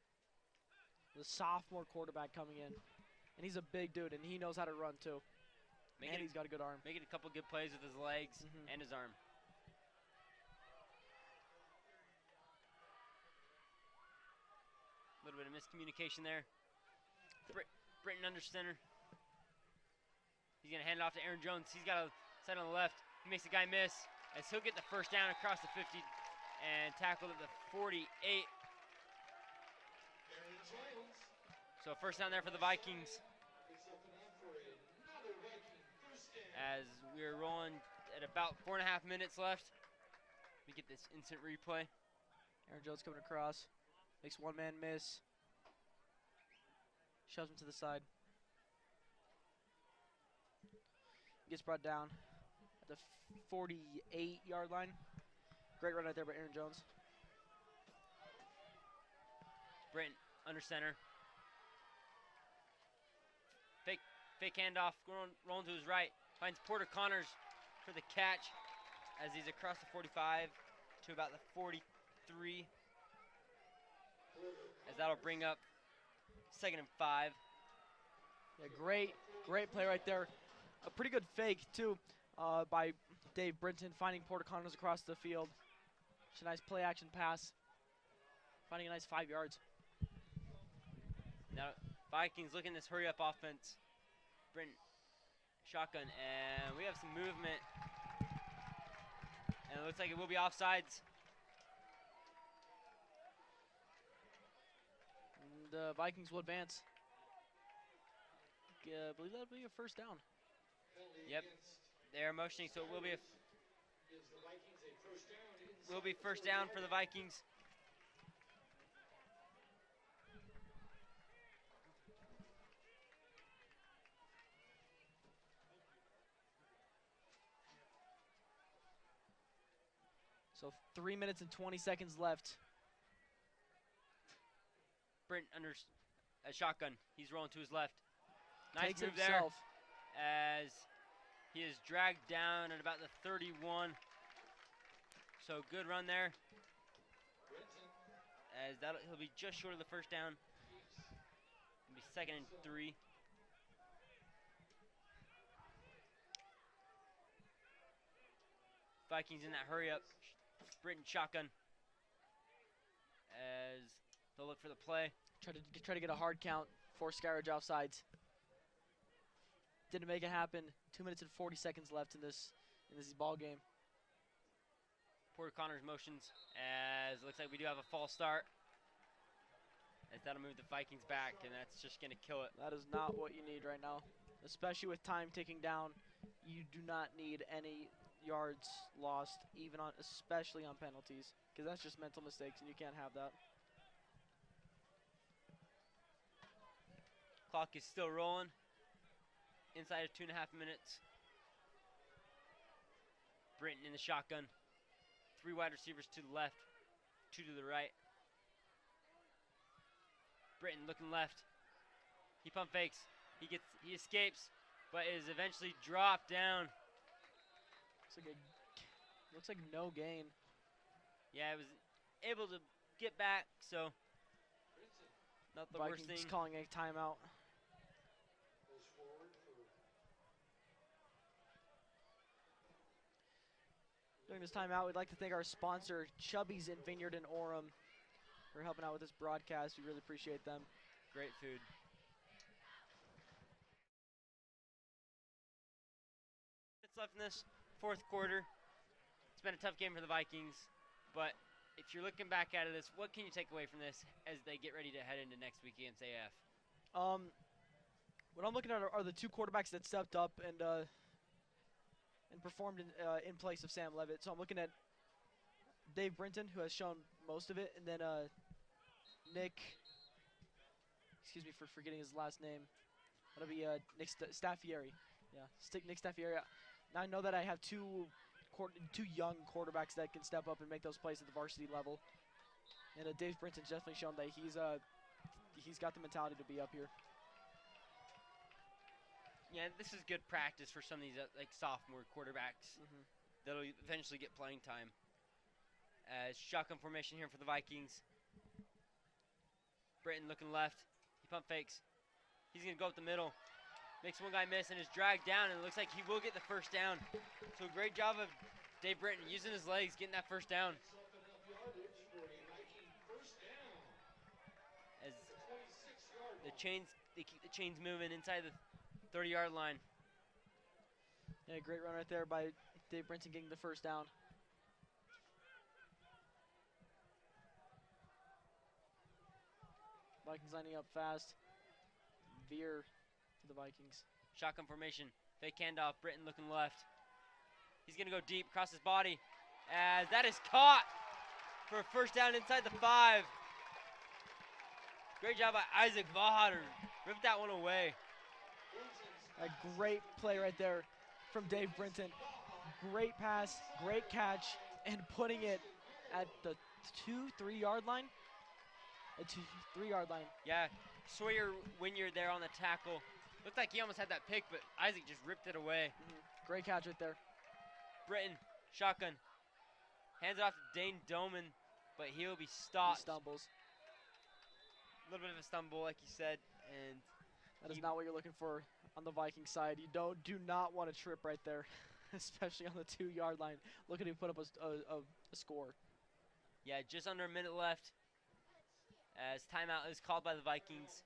The sophomore quarterback coming in. And he's a big dude, and he knows how to run, too. And he's got a good arm. Making a couple good plays with his legs and his arm. A little bit of miscommunication there. Britton under center. He's going to hand it off to Aaron Jones. He's got a set on the left. He makes the guy miss as he'll get the first down across the 50 and tackled at the 48. So first down there for the Vikings. As we are rolling at about 4.5 minutes left. We get this instant replay. Aaron Jones coming across. Makes one man miss. Shoves him to the side. Gets brought down at the 48-yard line. Great run out there by Aaron Jones. Britton under center. Fake handoff, rolling to his right. Finds Porter Connors for the catch as he's across the 45 to about the 43. As that'll bring up 2nd and 5. Yeah, great play right there. A pretty good fake, too, by Dave Brinton, finding Porter Connors across the field. It's a nice play action pass, finding a nice 5 yards. Now, Vikings looking this hurry up offense. Brinton, shotgun, and we have some movement. And it looks like it will be offsides. And the Vikings will advance. I believe that'll be a first down. Yep, they're motioning, so it will be first down for the Vikings. So 3 minutes and 20 seconds left. Brent under a shotgun. He's rolling to his left. Nice Takes move himself. there as he is dragged down at about the 31. So good run there. As he'll be just short of the first down. It'll be 2nd and 3. Vikings in that hurry up. Britton shotgun. As they'll look for the play. Try to get a hard count for Skyridge offsides. Didn't make it happen. 2 minutes and 40 seconds left in this ball game. Porter Connors motions as it looks like we do have a false start. As that'll move the Vikings back, and that's just going to kill it. That is not what you need right now, especially with time ticking down. You do not need any yards lost, especially on penalties, because that's just mental mistakes, and you can't have that. Clock is still rolling. Inside of 2.5 minutes. Brinton in the shotgun. 3 wide receivers to the left, 2 to the right. Britton looking left. He pump fakes. He escapes, but is eventually dropped down. Looks like no gain. Yeah, it was able to get back, so not the worst Vikings thing. calling a timeout. During this timeout, we'd like to thank our sponsor, Chubby's and Vineyard in Orem, for helping out with this broadcast. We really appreciate them. Great food. It's left in this 4th quarter. It's been a tough game for the Vikings, but if you're looking back at this, what can you take away from this as they get ready to head into next week against AF? What I'm looking at are the 2 quarterbacks that stepped up and performed in place of Sam Levitt. So I'm looking at Dave Brinton, who has shown most of it, and then Nick. Excuse me for forgetting his last name. That'll be Nick Staffieri. Yeah, Nick Staffieri. Now I know that I have two young quarterbacks that can step up and make those plays at the varsity level. And Dave Brinton's definitely shown that he's got the mentality to be up here. Yeah, this is good practice for some of these like sophomore quarterbacks that'll eventually get playing time. Shotgun formation here for the Vikings. Britton looking left. He pump fakes. He's going to go up the middle. Makes one guy miss and is dragged down, and it looks like he will get the first down. So great job of Dave Britton using his legs, getting that first down. As they keep the chains moving inside the 30-yard line. Yeah, great run right there by Dave Brinton getting the first down. Vikings lining up fast. Veer for the Vikings. Shotgun formation. Fake handoff. Britton looking left. He's going to go deep across his body. As that is caught for a first down inside the 5. Great job by Isaac Vaha to rip that one away. A great play right there from Dave Brinton. Great pass, great catch, and putting it at the 2-3 yard line. A 2-3 yard line. Yeah, Sawyer, when you're there on the tackle, looked like he almost had that pick, but Isaac just ripped it away. Great catch right there. Britton, shotgun. Hands it off to Dane Doman, but he'll be He stopped. stumbles. A little bit of a stumble, like you said, and That is he- not what you're looking for on the Viking side. You do not want to trip right there, especially on the 2-yard line. Look at him put up a score. yeah, just under a minute left as timeout is called by the Vikings.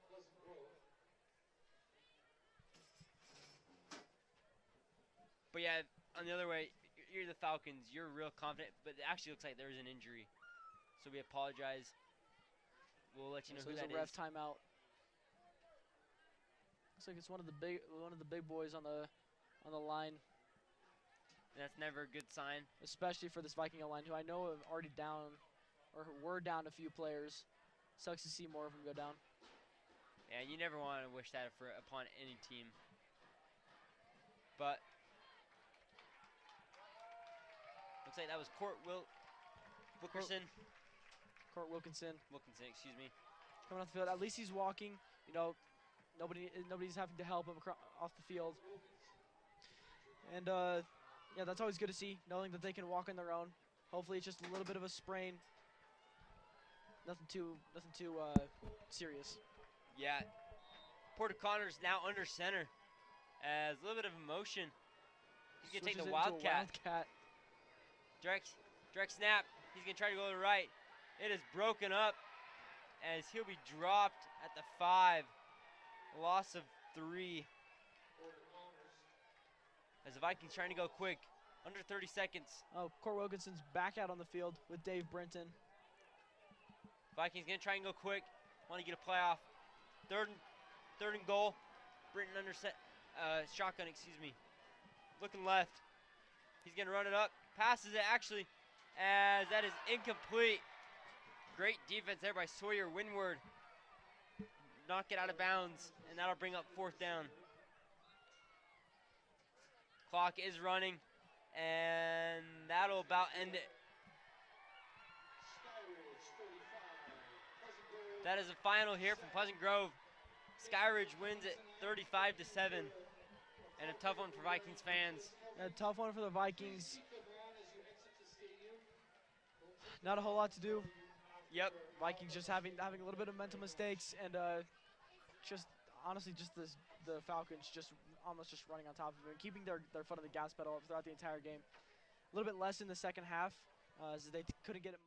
But yeah, on the other way, you're the Falcons. You're real confident, but it actually looks like there's an injury. So we apologize. We'll let you know So who there's that a ref is. timeout. Looks like it's one of the big boys on the line, That's never a good sign. especially for this Viking line, who I know have already down or were down a few players. Sucks to see more of them go down. Yeah, you never want to wish that upon any team. But looks like that was Wilkerson. Court Wilkinson Wilkinson, excuse me. coming off the field. At least he's walking. You know, nobody's having to help him off the field. And yeah, that's always good to see, knowing that they can walk on their own. Hopefully, it's just a little bit of a sprain. Nothing too serious. Yeah. Porter Connor's now under center. As a little bit of emotion. He's going to take Switches the it into a Wildcat. Direct snap. He's going to try to go to the right. It is broken up as he'll be dropped at the 5. Loss of 3. As the Vikings trying to go quick. Under 30 seconds. Oh, Court Wilkinson's back out on the field with Dave Brinton. Vikings going to try and go quick. Want to get a playoff. Third and goal. Brinton shotgun, excuse me. Looking left. He's going to run it up. Passes it actually, as that is incomplete. Great defense there by Sawyer Windward. Knock it out of bounds, and that'll bring up 4th down. Clock is running, and that'll about end it. That is the final here from Pleasant Grove. Skyridge wins it 35-7, and a tough one for Vikings fans. A tough one for the Vikings. Not a whole lot to do. Yep. Vikings just having a little bit of mental mistakes, and just honestly, just the Falcons just almost just running on top of them, keeping their foot on the gas pedal throughout the entire game. A little bit less in the second half, as they couldn't get it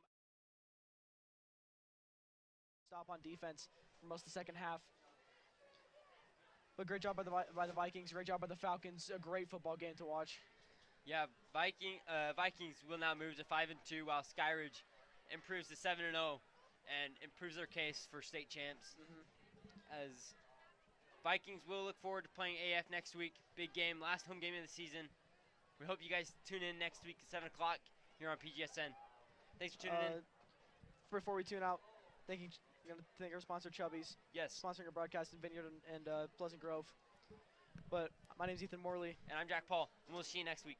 stop on defense for most of the second half. But great job by the Vikings. Great job by the Falcons. A great football game to watch. Yeah, Vikings will now move to 5-2, while Skyridge improves to 7-0 and improves their case for state champs. As Vikings will look forward to playing AF next week. Big game, last home game of the season. We hope you guys tune in next week at 7 o'clock here on PGSN. Thanks for tuning in. Before we tune out, we're going to thank our sponsor, Chubby's. Yes. Sponsoring our broadcast in Vineyard and Pleasant Grove. But my name's Ethan Morley. And I'm Jack Paul, and we'll see you next week.